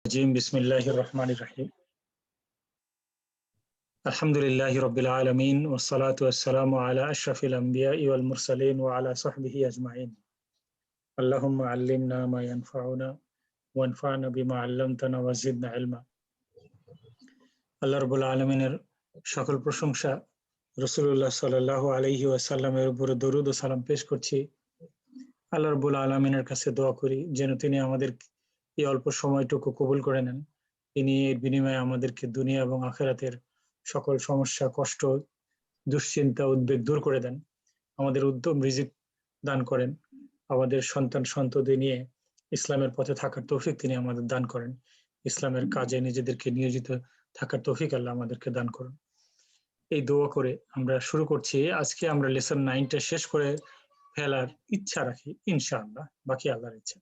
الرجيم بسم الله الرحمن الرحيم الحمد لله رب العالمين والصلاة والسلام على أشرف الأنبياء والمرسلين وعلى صحبه أجمعين اللهم علمنا ما ينفعنا وانفعنا بما علمتنا وزدنا علما আল্লাহ রাব্বুল আলামিনের সকল প্রশংসা রাসূলুল্লাহ সাল্লাল্লাহু আলাইহি ওয়াসাল্লামের উপরে দরুদ ও সালাম পেশ করছি। আল্লাহ রাব্বুল আলামিনের কাছে দোয়া করি যেন তিনি আমাদের এই অল্প সময়টুকু কবুল করে নেন। তিনি এর বিনিময়ে আমাদেরকে দুনিয়া এবং আখিরাতের সকল সমস্যা, কষ্ট, দুশ্চিন্তা, উদ্বেগ দূর করে দেন। আমাদের উদ্যম রিজিক দান করেন। আমাদের সন্তান সন্ততি নিয়ে ইসলামের পথে থাকার তৌফিক তিনি আমাদের দান করেন। ইসলামের কাজে নিজেদেরকে নিয়োজিত থাকার তৌফিক আল্লাহ আমাদেরকে দান করুন। এই দোয়া করে আমরা শুরু করছি। আজকে আমরা লেসন 9টা শেষ করে ফেলার ইচ্ছা রাখি ইনশাআল্লাহ, বাকি আল্লাহর ইচ্ছা।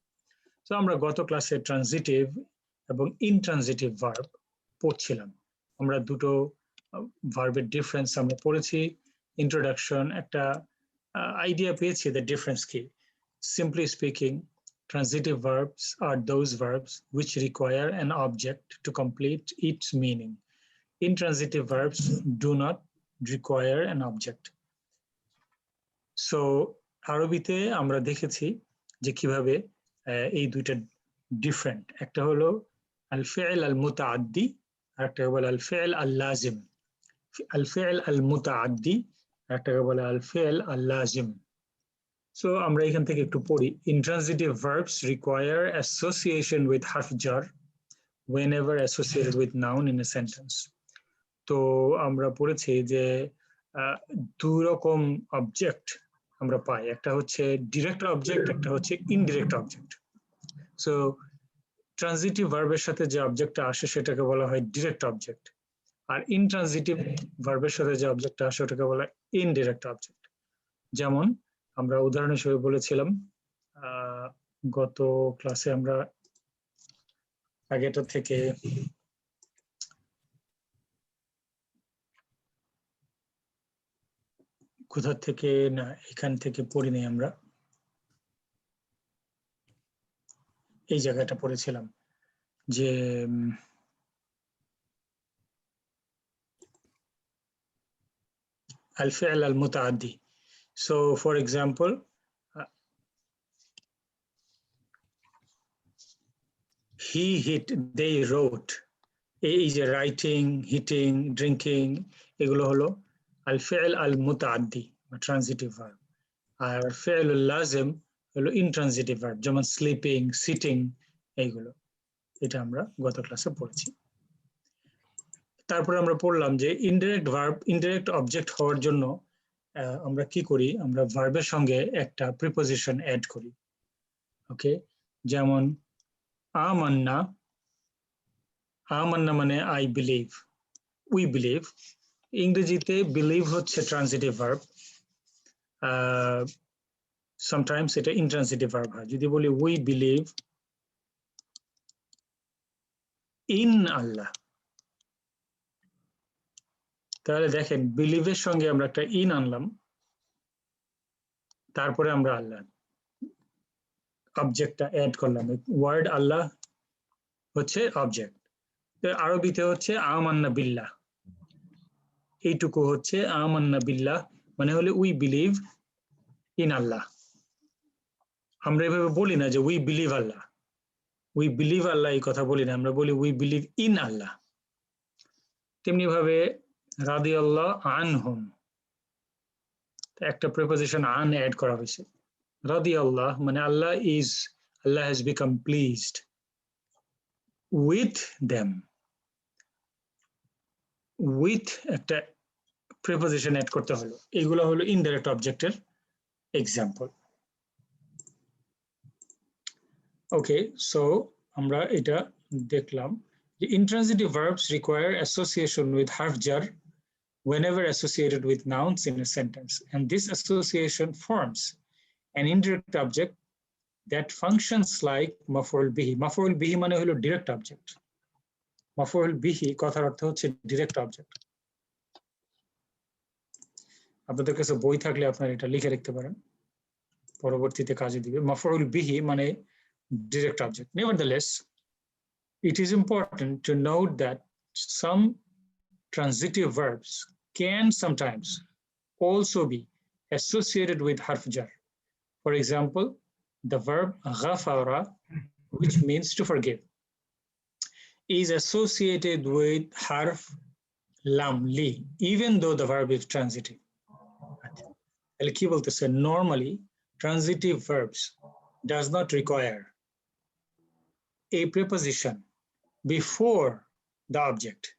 তো আমরা গত ক্লাসে ট্রানজিটিভ এবং ইনট্রানজিটিভ ভার্ব পড়ছিলাম। আমরা দুটো ভার্বের ডিফারেন্স আমরা পড়েছি। ইন্ট্রোডাকশন, একটা আইডিয়া পেয়েছি the difference কি। Simply speaking, transitive verbs are those verbs which require an object to complete its meaning. Intransitive verbs do not require an object. So আরবিতে আমরা দেখেছি যে কিভাবে এই দুইটা ডিফারেন্ট। একটা হলো আল ফি'ল আল মুতাআদ্দি, আর একটা হলো আল ফি'ল আল লাজিম। আল ফি'ল আল মুতাআদ্দি, আর একটা হলো আল ফি'ল আল লাজিম। সো আমরা এখান থেকে একটু পড়ি। Intransitive verbs require association with harf jar whenever associated with noun in a sentence. তো আমরা পড়েছি যে দুই রকম অবজেক্ট আমরা পাই, একটা হচ্ছে ডিরেক্ট অবজেক্ট, একটা হচ্ছে ইনডিরেক্ট অবজেক্ট। সো ট্রানজিটিভ ভার্বের সাথে যে অবজেক্টটা আসে সেটাকে বলা হয় ডিরেক্ট অবজেক্ট, আর ইনট্রানজিটিভ ভার্বের সাথে যে অবজেক্টটা আসে ওটাকে বলা হয় ইনডিরেক্ট অবজেক্ট। যেমন আমরা উদাহরণ হিসেবে বলেছিলাম গত ক্লাসে, আমরা আগেটা থেকে কোথা থেকে না এখান থেকে পড়িনি, আমরা এই জায়গাটা পড়েছিলাম যে আল ফি'ল আল মুতাআদ্দি। So for example, he hit, they wrote, এই যে রাইটিং, হিটিং, ড্রিঙ্কিং, এগুলো হলো আল ফি'ল আল মুতাআদ্দি বা ট্রানজিটিভ ভার্ব। আর ফি'ল আল লাজিম হলো ইনট্রানজিটিভ ভার্ব, যেমন স্লিপিং, সিটিং, এইগুলো। এটা আমরা গত ক্লাসে পড়েছি। তারপরে আমরা পড়লাম যে ইনডিরেক্ট ভার্ব, ইনডিরেক্ট অবজেক্ট হওয়ার জন্য আমরা কি করি, আমরা ভার্বের সঙ্গে একটা প্রিপোজিশন অ্যাড করি। ওকে, যেমন আমান্না, আমান্না মানে আই বিলিভ, উই বিলিভ। ইংরেজিতে বিলিভ হচ্ছে ট্রানজিটিভ ভার্ব, সামটাইমস এটা ইনট্রানজিটিভ ভার্ব হয়। যদি বলি উই বিলিভ ইন আল্লাহ, তাহলে দেখেন বিলিভের সঙ্গে আমরা একটা ইন আনলাম, তারপরে আমরা আল্লাহ অবজেক্টটা অ্যাড করলাম। ওয়ার্ড আল্লাহ হচ্ছে অবজেক্ট। আরবিতে হচ্ছে আমান্না বিল্লাহ, এইটুকু হচ্ছে আমান্না বিল্লাহ, মানে হলে উই বিলিভ ইন আল্লাহ। আমরা এভাবে বলি না যে we believe Allah, we believe Allah, এই কথা বলি না, আমরা বলি উই বিলিভ ইন আল্লাহ। তেমনি ভাবে রাদিয়াল্লাহু আনহুম, একটা প্রিপোজিশন আন অ্যাড করা হয়েছে। রাদিয়াল্লাহ মানে Allah is, Allah has become pleased with them, with একটা প্রিপোজিশন অ্যাড করতে হলো। এইগুলো হলো ইনডাইরেক্ট অবজেক্টের এক্সাম্পল। ওকে, সো আমরা এটা দেখলাম যে intransitive verbs require association with harf jar whenever associated with nouns in a sentence, and this association forms an indirect object that functions like maf'ul bihi. Maf'ul bihi মানে হলো direct object, maf'ul bihi কথার অর্থ হচ্ছে direct object। আপনাদের কাছে বই থাকলে আপনারা এটা লিখে রাখতে পারেন, পরবর্তীতে কাজে দিবে। maf'ul bihi মানে direct object. Nevertheless, it is important to note that some transitive verbs can sometimes also be associated with harf jar. For example, the verb ghafara, which means to forgive, is associated with harf lam li, even though the verb is transitive. Normally, transitive verbs does not require a preposition before the object.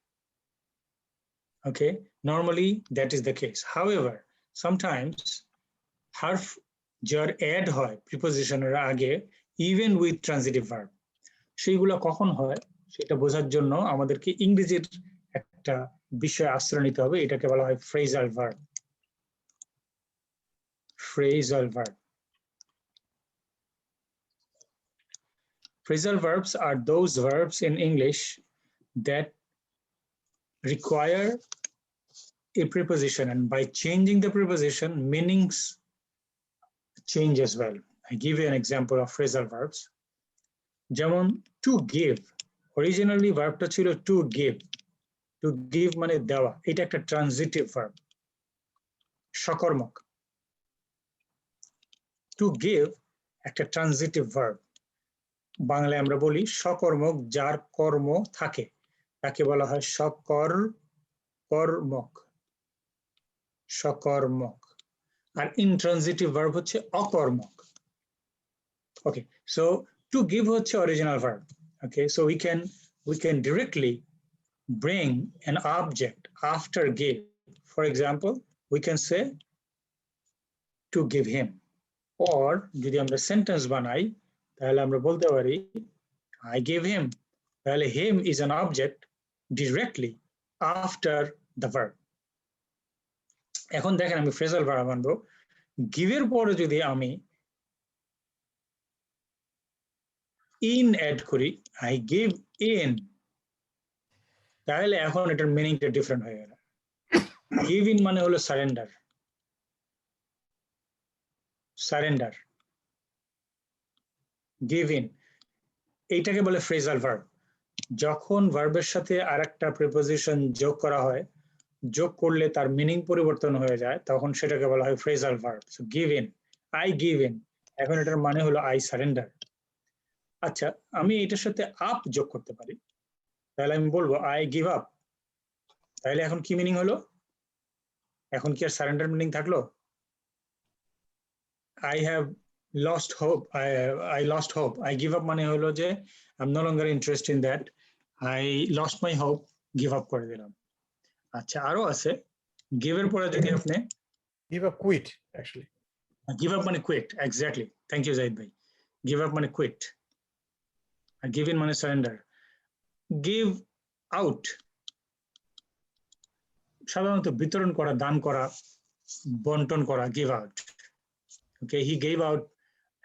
Okay, normally that is the case. However, sometimes harf jar add hoy prepositioner age even with transitive verb. সেইগুলো কখন হয় সেটা বোঝার জন্য আমাদেরকে ইংরেজির একটা বিষয় আশ্রয় নিতে হবে, এটাকে বলা হয় phrasal verb. Phrasal verb. Phrasal verbs are those verbs in English that require a preposition, and by changing the preposition, meanings change as well. I give you an example of phrasal verbs. যেমন to give, originally verbটা ছিল to give. To give মানে দেওয়া, এটা একটা transitive verb, সকর্মক. To give একটা transitive verb. বাংলায় আমরা বলি সকর্মক যার কর্ম থাকে, তাকে বলা হয় সকর্মক. সকর্মক. আর intransitive verb হচ্ছে অকর্মক. Okay, so to give হচ্ছে original verb. Okay, so we can directly bring an object after give. For example, we can say to give him, or যদি আমরা sentence বানাই তাহলে আমরা বলতে পারি I gave him. তাহলে him is an object directly after the verb. এখন দেখেন আমি phrasal verb আনবো, give এর পরে যদি আমি in add করি, I gave in, তাহলে এখন এটার মিনিংটা ডিফারেন্ট হয়ে গেল. give in মানে হলো সারেন্ডার. সারেন্ডার. give in এইটাকে বলে phrasal verb. যখন ভার্বের সাথে আরেকটা প্রিপোজিশন যোগ করা হয়, যোগ করলে তার মিনিং পরিবর্তন হয়ে যায়, তখন সেটাকে বলা হয় phrasal verb. So give in, I give in, এখন এটার মানে হলো I surrender. আচ্ছা, আমি এটার সাথে up যোগ করতে পারি, তাহলে আমি বলবো I give up. তাহলে এখন কি মিনিং হলো? এখন কি আর সারেন্ডার মিনিং থাকলো? I have lost hope. I lost hope. I give up মানে হলো যে I'm no longer interested in that. I lost my hope. Give up করে দিলাম. আচ্ছা, আরো আছে. Give এর পরে যদি আপনি give up, quit actually. Give up মানে quit. Exactly. Thank you, Zaid bhai. Give up মানে quit. আর give in মানে surrender. Give out সাধারণত বিতরণ করা, দান করা, বন্টন করা, give out. Okay, he gave out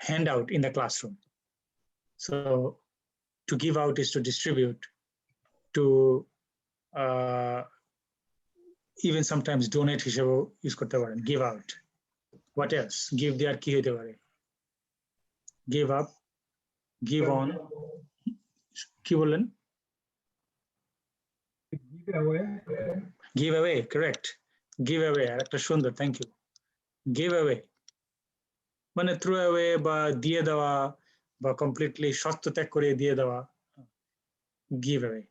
handout in the classroom. So to give out is to distribute, to even sometimes donate হিসেবেও ইউজ করতে পারেন, give out. What else? Give দেওয়ার কি হতে পারে? Give up, give on. কি বললেন? Give away. Give away, correct. Give away, আর একটা সুন্দর, thank you. Give away মানে throw away বা দিয়ে দেওয়া বা কমপ্লিটলি সত্য ত্যাগ করে দিয়ে দেওয়া, give away.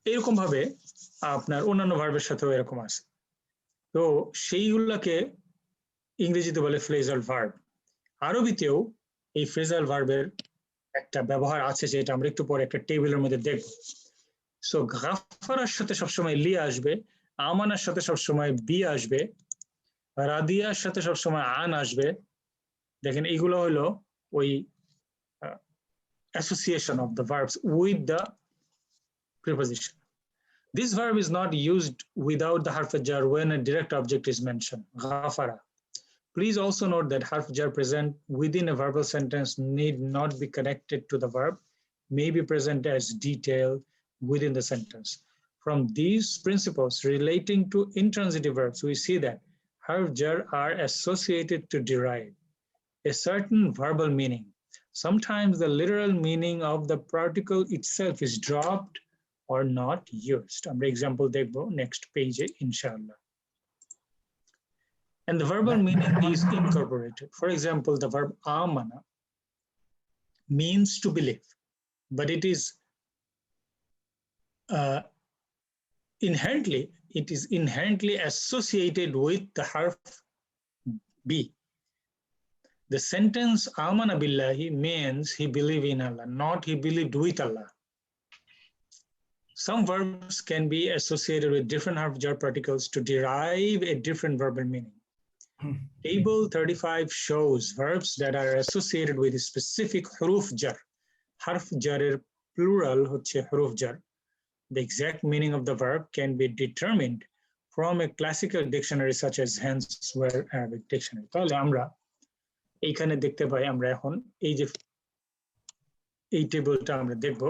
এরকম ভাবে আপনার অন্যান্য ভার্বের সাথেও এরকম আছে, তো সেইগুলোকে ইংরেজিতে বলে phrasal verb. আরবিতেও এই phrasal ভার্বের একটা ব্যবহার আছে, যেটা আমরা একটু পরে একটা টেবিলের মধ্যে দেখব. সো গাফারার সাথে সবসময় লি আসবে, আমানার সাথে সবসময় বি আসবে, রাদিয়ার সাথে সবসময় আন আসবে. দেখেন এইগুলো হলো ওই association of the verbs with the preposition. This verb is not used without the harf jar when a direct object is mentioned. Ghafara. Please also note that harf jar present within a verbal sentence need not be connected to the verb, may be present as detail within the sentence. From these principles relating to intransitive verbs, we see that harf jar are associated to derive a certain verbal meaning. sometimes the literal meaning of the particle itself is dropped or not used. আমরা example দেখবো next page inshallah. And the verbal meaning is incorporated. For example, the verb amana means to believe, but it is inherently associated with the harf be. The sentence amana billahi means he believed in Allah, not he believed with Allah. Some verbs can be associated with different harf jar particles to derive a different verbal meaning. Table 35 shows verbs that are associated with a specific huruf jar. Harf jarer plural hoche huruf jar. The exact meaning of the verb can be determined from a classical dictionary such as Hansware Arabic Dictionary. তাহলে আমরা এইখানে দেখতে পাই, আমরা এখন এই যে এই টেবিলটা আমরা দেখব,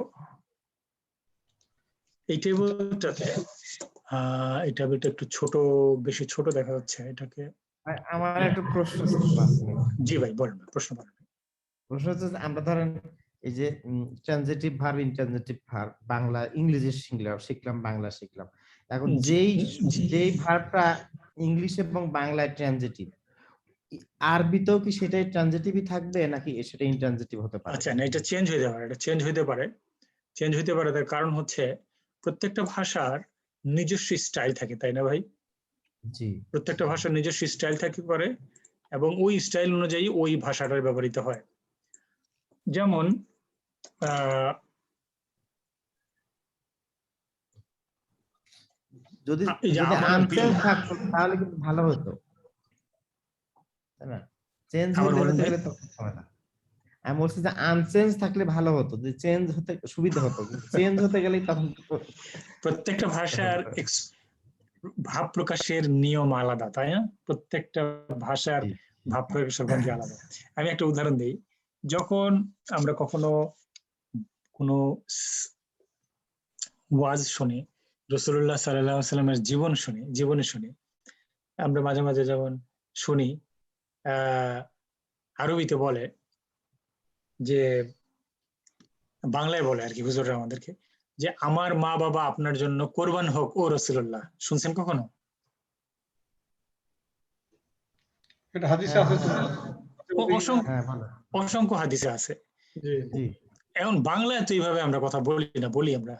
এই টেবিলটাতে এই টেবিলটা একটু ছোট, বেশি ছোট দেখা যাচ্ছে এটাকে। আমার একটা প্রশ্ন আছে। জি ভাই বলেন, প্রশ্ন বলেন। প্রশ্ন হচ্ছে আমরা ধরেন এই যে transitive verb, intransitive verb, Bangla ইংরেজি শিখলাম, বাংলা শিখলাম। এখন যেই ভার্বটা ইংলিশ এবং বাংলায় ট্রানজিটিভ, আরবিতেও কি সেটাই ট্রানজিটিভই থাকবে নাকি সেটা ইনট্রানজিটিভ হতে পারে? আচ্ছা, না, এটা চেঞ্জ হতে পারে, এটা চেঞ্জ হতে পারে। চেঞ্জ হতে পারে তার কারণ হচ্ছে প্রত্যেকটা ভাষার নিজস্ব স্টাইল থাকে, তাই না ভাই? জি, প্রত্যেকটা ভাষার নিজস্ব স্টাইল থাকতে পারে এবং ওই স্টাইল অনুযায়ী ওই ভাষাটার ব্যবহৃত হয়। যেমন যদি আনসেন্স থাকতো তাহলে কিন্তু ভালো হতো, তাই না? চেঞ্জ হতে গেলে তো হবে না। আমি বলছি যে আনসেন্স থাকলে ভালো হতো, যে চেঞ্জ হতে সুবিধা হতো, চেঞ্জ হতে গেলেই তখন প্রত্যেকটা ভাষার ভাব প্রকাশের নিয়ম আলাদা, তাই না? প্রত্যেকটা ভাষার ভাব প্রকাশের ভঙ্গি আলাদা। আমি একটা উদাহরণ দিই। যখন আমরা কখনো কোনো ওয়াজ শুনি, রাসূলুল্লাহ সাল্লাল্লাহু আলাইহি ওয়াসাল্লামের জীবনী শুনি, আমরা মাঝে মাঝে যেমন শুনি আরবিতে বলে যে, বাংলায় বলে আর কি হুজুররা আমাদেরকে, যে আমার মা বাবা আপনার জন্য কোরবান হোক ও রাসূলুল্লাহ। শুনছেন কখনো? এটা হাদিসে আছে তো, অসংখ্য হাদিসে আছে। এখন বাংলায় তো এইভাবে আমরা কথা বলি আমরা,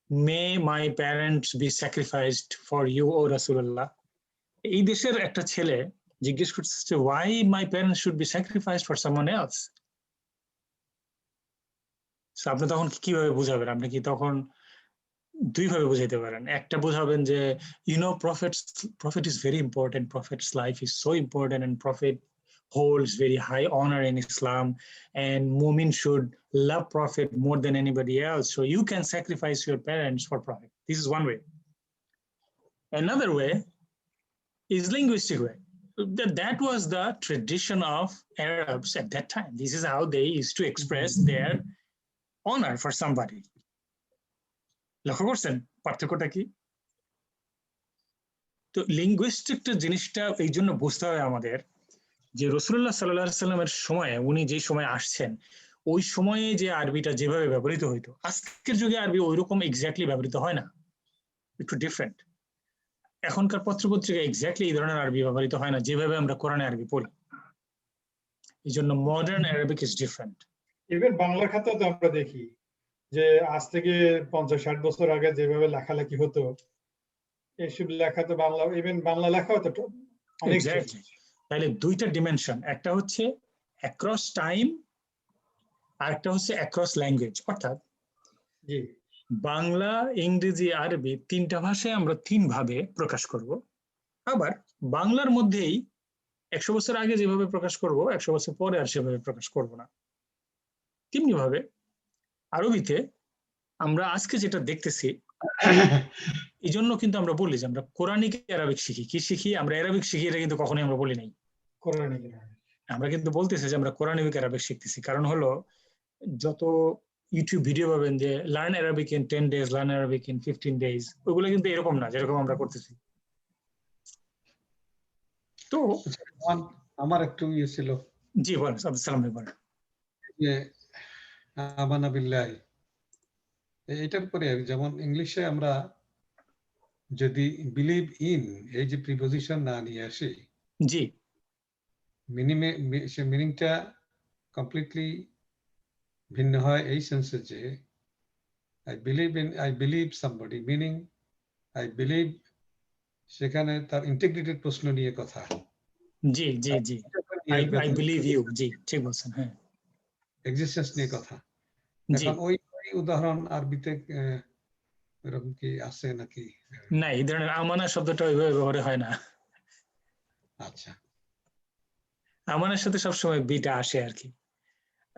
may my parents be sacrificed for you O Rasulullah. এই দেশের একটা ছেলে জিজ্ঞেস করছে, why my parents should be sacrificed for someone else? আপনি তখন কিভাবে বুঝাবেন? আপনি কি তখন দুইভাবে বুঝাইতে পারেন। একটা বুঝাবেন যে prophet is very important, prophet's life is so important and prophet holds very high honor in Islam and mu'min should love prophet more than anybody else, so you can sacrifice your parents for prophet. This is one way. Another way is linguistic way. That was the tradition of Arabs at that time. This is how they used to express their honor for somebody. লক্ষ্য করছেন পার্থক্যটা কি? তো linguistic জিনিসটা এই জন্য বুঝতে হবে আমাদের, যে রাসূলুল্লাহ সাল্লাল্লাহু আলাইহি ওয়াসাল্লামের সময়ে, উনি যে সময় আসছেন, ওই সময়ে যে আরবিটা যেভাবে ব্যবহৃত হইতো, আজকের যুগে আরবি ওইরকম এক্স্যাক্টলি ব্যবহৃত হয় না, একটু ডিফারেন্ট। এখনকার পত্রপত্রিকা এক্স্যাক্টলি এই ধরনের আরবি ব্যবহৃত হয় না যেভাবে আমরা কোরআনে আরবি পড়ি। এই জন্য modern Arabic is different. Even Bangla খাতাও তো আমরা দেখি যে আজ থেকে 50-60 বছর আগে যেভাবে লেখালেখি হতো, এইসব লেখা তো বাংলা, ইভেন বাংলা লেখাও তো অনেক। তাহলে দুইটা ডিমেনশন, একটা হচ্ছে অ্যাক্রস টাইম আর একটা হচ্ছে অ্যাক্রস ল্যাঙ্গুয়েজ। অর্থাৎ বাংলা, ইংরেজি, আরবি তিনটা ভাষায় আমরা তিন ভাবে প্রকাশ করব। আবার বাংলার মধ্যেই 100 বছর আগে যেভাবে প্রকাশ করব, 100 বছর পরে আর সেভাবে প্রকাশ করব না। তেমনি ভাবে আরবিতে আমরা আজকে যেটা দেখতেছি, এই জন্য কিন্তু আমরা বলি যে আমরা কোরআনিক আরবিক শিখি। কি শিখি? আমরা আরবিক শিখি, এটা কিন্তু কখনোই আমরা বলি নাই। আমরা কিন্তু বলতেছি যে আমরা কোরআনিক আরবিক শিখতেছি। কারণ হলো, যত ইউটিউব ভিডিও পাবেন যে learn Arabic in 10 days, learn Arabic in 15 days, ওইগুলো কিন্তু এরকম না যেরকম আমরা করতেছি। তো আমার একটু ছিল। জি বলেন, আব্দুল সালাম ভাই বলেন। যে আমানা বিল্লাহি, এটার পরে যেমন ইংলিশে আমরা যদি বিলিভ ইন এই যে প্রিপজিশন না নিয়ে আসি, জি মিনিংটা কমপ্লিটলি ভিন্ন হয় এই সেন্সে যে I believe somebody, meaning I believe সেখানে তার ইন্টিগ্রিটির প্রশ্ন নিয়ে কথা। জি জি জি I believe you, জি ঠিক বলছেন, হ্যাঁ এক্সিস্টেন্স নিয়ে কথা। জি এখন ওই উদাহরণ আরবিতে এরকম কি আছে নাকি? না, এই ধরনের আমানা শব্দটা ওইভাবে ব্যবহার হয় না। আচ্ছা, আমানের সাথে সবসময় বিটা আসে আর কি,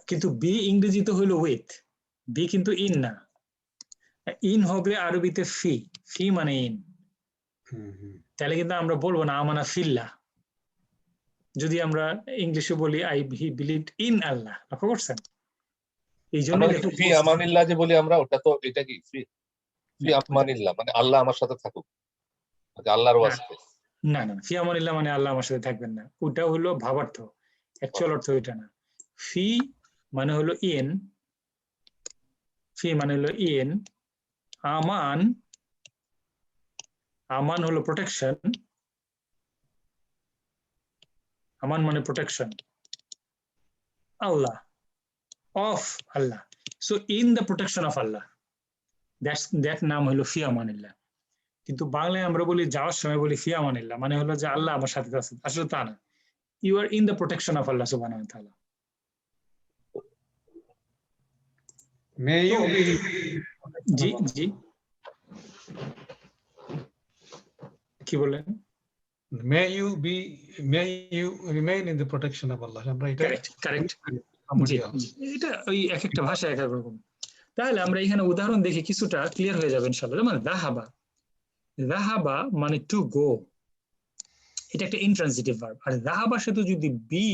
কিন্তু বি ইংরেজিতে হইলো উইথ, বি কিন্তু ইন না। ইন হবে আরবিতে ফি, ফি মানে ইন। তাহলে কিন্তু আমরা বলবো না আমানা ফিল্লাহ, যদি আমরা ইংলিশে বলি আই হি বিলিভড ইন আল্লাহ। লক্ষ্য করছেন? এই জন্য ফি আমানিল্লাহ যে বলি আমরা, ওটা তো এটা কি ফি আমানিল্লাহ মানে আল্লাহ আমার সাথে থাকুক, আল্লাহর ওয়াস্তে। না না, ফি আমানিল্লাহ মানে আল্লাহ আমার সাথে থাকবেন না, ওটা হলো ভাবার্থ, অ্যাকচুয়াল অর্থ এটা না। ফি মানে হলো ইন, ফি মানে হলো ইন, আমান, আমান হলো প্রোটেকশন, আমান মানে protection, Allah, of Allah, so in the protection of Allah, that নাম হলো ফি আমানিল্লাহ। কিন্তু বাংলায় আমরা বলি, যাওয়ার সময় বলি ফি আমানিল্লাহ, মানে হলো যে আল্লাহ আমার সাথে আছে, আসলে তা না, you are in the protection of Allah সুবহানাহু ওয়া তাআলা। মে ইউ বি, জি জি কি বলেন? May you remain in the protection of Allah. আমরা এটা কারেক্ট, জি এটা ওই এক একটা ভাষা এক এক রকম। তাহলে আমরা এখানে উদাহরণ দেখে কিছুটা ক্লিয়ার হয়ে যাবে ইনশাআল্লাহ। মানে যাহাবা, যাহাবা মানে টু গো, এটা একটা ইন্ট্রানজিটিভ ভার্ব। আর যাহাবার সাথে যদি বি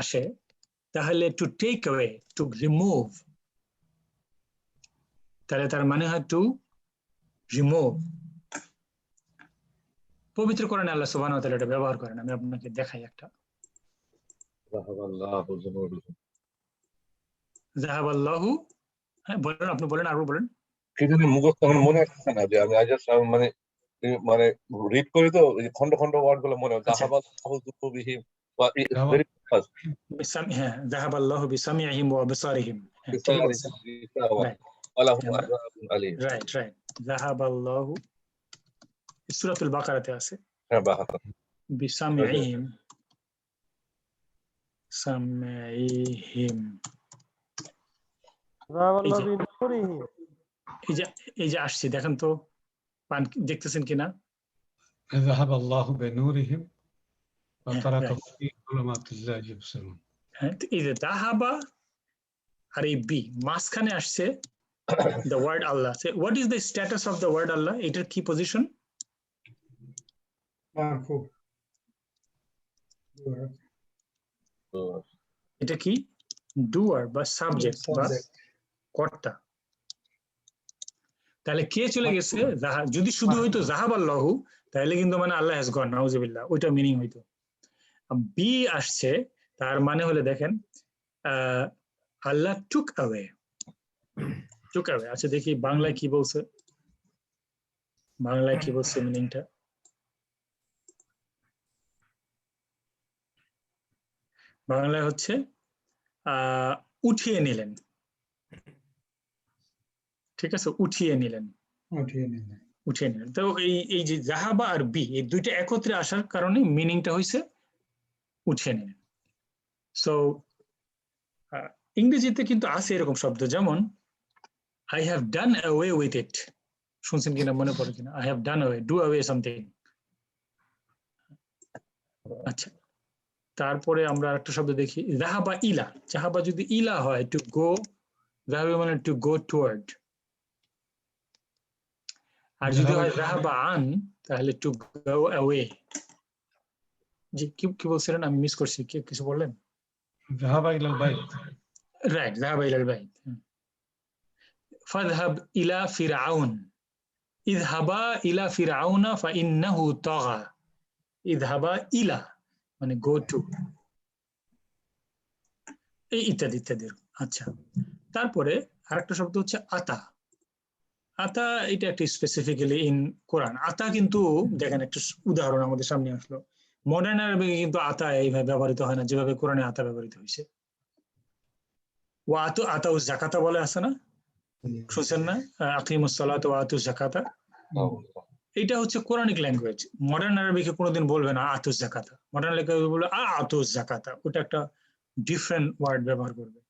আসে তাহলে to take away, to remove, তাহলে তার মানে হয় টু রিমুভ। পবিত্র কোরআনে আল্লাহ সুবহানাহু ওয়া তাআলা এটা ব্যবহার করেন, আমি আপনাকে দেখাই একটা। যাহাবাল্লাহু, হ্যাঁ বলেন, আপনি বলেন, আরো বলেন। সেখানে মুখস্থ আমার মনে আসছে না, যে আমি মানে মানে রিড করি তো খন্ড খন্ড ওয়ার্ড গুলো মনে হয়। যাহাবাল্লাহু যুকবিহিম বা ভেরি ফাস্ট, হ্যাঁ যাহাবাল্লাহু বিসামিহিম ওয়া আবসারিহিম, হ্যাঁ ঠিক আছে, রাইট রাইট। যাহাবাল্লাহু সূরাতুল বাকারাতে আছে, বিসামিহিম, সামিহিম, এই যে আসছে, দেখেন তো পান দেখতেছেন কিনা? যাহাবাল্লাহু বিনূরিহিম ওয়া তারাকাহুম ফি যুলুমাতিল্লাহি ইবসিরুন। হ্যাঁ, এই যে যাহাবা আর এই বি মাঝখানে আসছে the word Allah. Say, what is the status of the word Allah? এটার কি পজিশন? এটা কি ডুয়ার বা সাবজেক্ট বা কর্তা। তাহলে কে চলে গেছে? যদি শুধু হইতো যাহাবাল্লাহু তাহলে কিন্তু মানে আল্লাহ হ্যাজ গন, নাউজুবিল্লাহ, ওইটা মিনিং হইতো। বি আসছে তার মানে হলে দেখেন আল্লাহ টুক অ্যাওয়ে, টুক অ্যাওয়ে। আচ্ছা দেখি বাংলায় কি বলছে, বাংলায় কি বলছে মিনিংটা। বাংলায় হচ্ছে উঠিয়ে নিলেন, ঠিক আছে, উঠিয়ে নিলেন, উঠিয়ে নিলেন। তো এই যে যাহাবা আর বি এই দুইটা একত্রে আসার কারণে মিনিংটা হয়েছে উঠিয়ে নিলেন। সো ইংরেজিতে কিন্তু আছে এরকম শব্দ, যেমন I have done away with it, শুনছেন কিনা মনে পড়ে কিনা? I have done away, do away something. আচ্ছা, তারপরে আমরা একটা শব্দ দেখি যাহাবা ইলা। যাহাবা যদি ইলা হয় টু গো, যাহাবা মানে টু গো টুয়ার্ড। আর যদি হয় যাহাবা আন তাহলে টু গো অ্যাওয়ে। জি কি বলছিলেন, আমি মিস করছি, কি কিছু বললেন? যাহাবা ইলাল বাইত, রাইট, যাহাবা ইলাল বাইত। ফাযহাব ইলা ফিরআউন, ইযহাবা ইলা ফিরআউনা ফাইন্নাহু তাগা। ইযহাবা ইলা মানে গো টু। এই ইত্যাদি ইত্যাদি। আচ্ছা, তারপরে আরেকটা শব্দ হচ্ছে আতা। আতা এটা একটি স্পেসিফিক্যালি ইন কোরআন। আতা কিন্তু দেখেন একটা উদাহরণ আমাদের সামনে আসলো, মডার্ন আরবিতে কিন্তু আতা এইভাবে ব্যবহৃত হয় না যেভাবে কোরআনে আতা ব্যবহৃত হয়েছে। ওয়া আতু আতাউ যাকাতা বলে আছে না, শুনছেন না? আকিমুস সালাত ওয়া আতু যাকাতা, এটা হচ্ছে কোরআনিক ল্যাঙ্গুয়েজ। মডার্ন আরবিকে কোনোদিন বলবে না আতু যাকাতা, মডার্ন ল্যাঙ্গুয়েজ বলবে আতু যাকাতা, ওটা একটা ডিফারেন্ট ওয়ার্ড ব্যবহার করবে।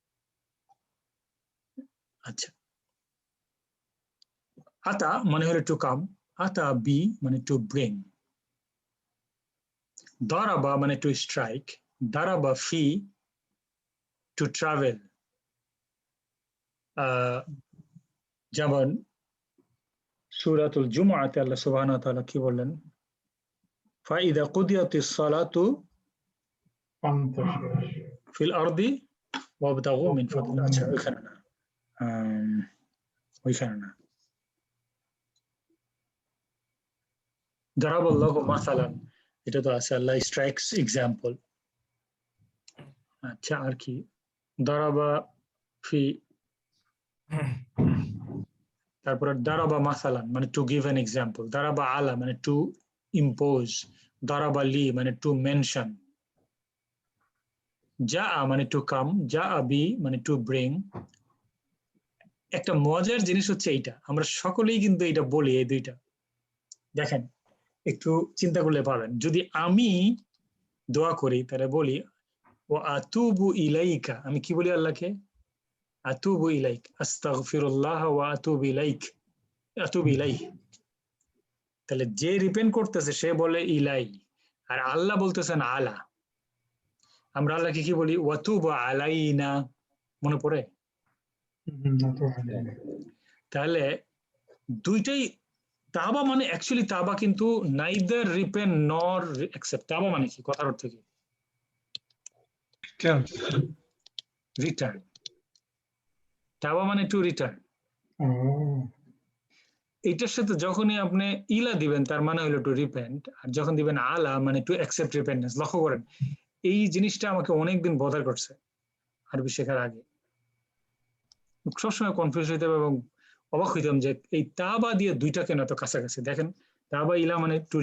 আচ্ছা, আতা মানে হলো টু কাম, আতা বি মানে টু ব্রিং, দারাবা মানে টু স্ট্রাইক, দারাবা ফি টু ট্রাভেল। যেমন সূরাতুল জুমআতে আল্লাহ সুবহানাহু ওয়া তাআলা কি বললেন, ফাইদা কুদিয়াতিস সালাতু ফিল আরদি ওয়াবতাগু মিন ফাদলি। আচ্ছা, ওইখানে না, ওইখানে না, দারাবাল্লাহু মাসালান, এটা তো আছে আল্লাহ স্ট্রাইকস এক্সাম্পল। আচ্ছা, আর কি, দারাবা ফি, তারপরে দারাবা মাসালান মানে টু গিভ অ্যান এক্সাম্পল, দারাবা আলা মানে টু ইম্পোজ, দারাবা লি মানে টু মেনশন, যা মানে টু কাম, যা বি মানে টু ব্রিং। একটা মজার জিনিস হচ্ছে এইটা, আমরা সকলেই কিন্তু এটা বলি এই দুইটা। দেখেন একটু চিন্তা করলে পাবেন, যদি আমি দোয়া করি তাহলে বলি ও আতুবু ইলাইকা, আমি কি বলি আল্লাহকে? আতুবু ইলাইক, আস্তাগফিরুল্লাহ ওয়া আতুবু ইলাইক, আতুবু ইলাইহ। তাহলে যে রিপেন্ট করতেছে সে বলে ইলাই, আর আল্লাহ বলতেছেন আলা। আমরা আল্লাহকে কি বলি? ওয়াতুবু আলাইনা, মনে পড়ে? তাহলে দুইটাই তাওবা মানে অ্যাকচুয়ালি তাওবা কিন্তু নাইদার রিপেন্ট নর অ্যাকসেপ্ট। তাওবা মানে কি, কথার অর্থ কি? রিটার্ন। তাওবা মানে টু রিটার্ন। এটার সাথে যখনই আপনি ইলা দিবেন তার মানে হলো টু রিপেন্ট, আর যখন দিবেন আলা মানে টু অ্যাকসেপ্ট রিপেন্টেন্স। লক্ষ্য করেন এই জিনিসটা আমাকে অনেকদিন বদার করছে আরবি শেখার আগে, সবসময় কনফিউজ হইতে হবে এবং অবাক হইতাম যে এই তাওবা দিয়ে দুইটা কেন এত কাছাকাছি। দেখেন তাওবা ইলা মানে টু,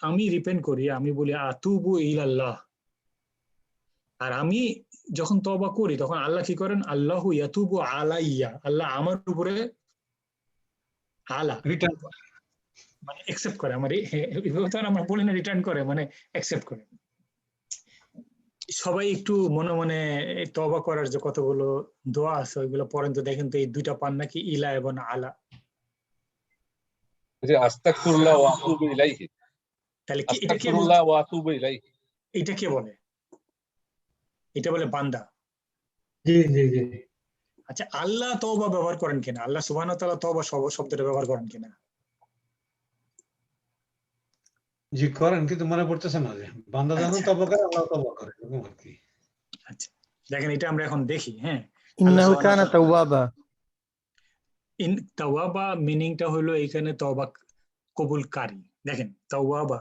আমি রিপেন্ট করি, আমি বলি আতুবু ইলাল্লাহ, আর আমি যখন তওবা করি তখন আল্লাহ কি করেন? আল্লাহু ইয়াতুবু আলাইয়া, আল্লাহ আমার উপরে আলা রিটার্ন মানে অ্যাকসেপ্ট করে আমার, আমরা বলি না রিটার্ন করে, মানে অ্যাকসেপ্ট করে। সবাই একটু মনে মনে তওবা করার যে কতগুলো দোয়া আছে ওইগুলো পড়েন তো, দেখেন তো এই দুইটা পান নাকি, ইলা এবং আলা। যে আস্তাগফিরুল্লাহ ওয়া আতুবু ইলাইহি, তাহলে কি এটা কে আস্তাগফিরুল্লাহ ওয়া আতুবু ইলাইহি, এটা কে বলে? এটা বলে বান্দা। জি জি জি। আচ্ছা, আল্লাহ তওবা ব্যবহার করেন কিনা? আল্লাহ সুবহানাহু ওয়া তাআলা তওবা শব্দটা ব্যবহার করেন কিনা? জি করেন, কিন্তু মনে পড়তেছে না যে বান্দা যখন তওবা করে আল্লাহ তওবা করে, এরকম আর কি। আচ্ছা, দেখেন এটা আমরা এখন দেখি। হ্যাঁ, ইন্নাহু কানা তাওয়াবা। ইন তাওয়াবা মিনিংটা হলো এখানে তওবা কবুলকারী। দেখেন তাওয়াবা,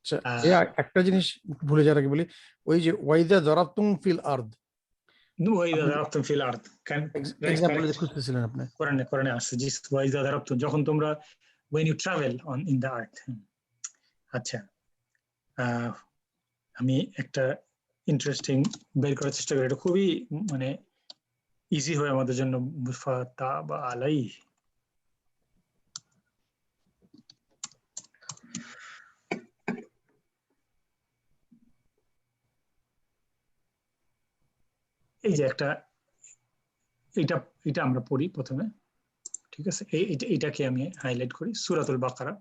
আচ্ছা, একটা জিনিস ভুলে যাওয়ার আগে বলি, ওই যে ওয়াইদা দারাবতুম ফিল আরদ, ওয়াইদা দারাবতুম ফিল আরদ, এক্সাম্পল খুঁজতেছিলেন আপনি। কোরআনে আসছে জি, ওয়াইদা দারাবতুম, যখন তোমরা when you travel on in the earth। আচ্ছা, আমি একটা ইন্টারেস্টিং বের করার চেষ্টা করি, এটা খুবই মানে ইজি হয় আমাদের জন্য। ফাতাবা আলাই, এই যে একটা, এটা এটা আমরা পড়ি প্রথমে, ঠিক আছে? এইটাকে আমি হাইলাইট করি, সূরাতুল বাকারা।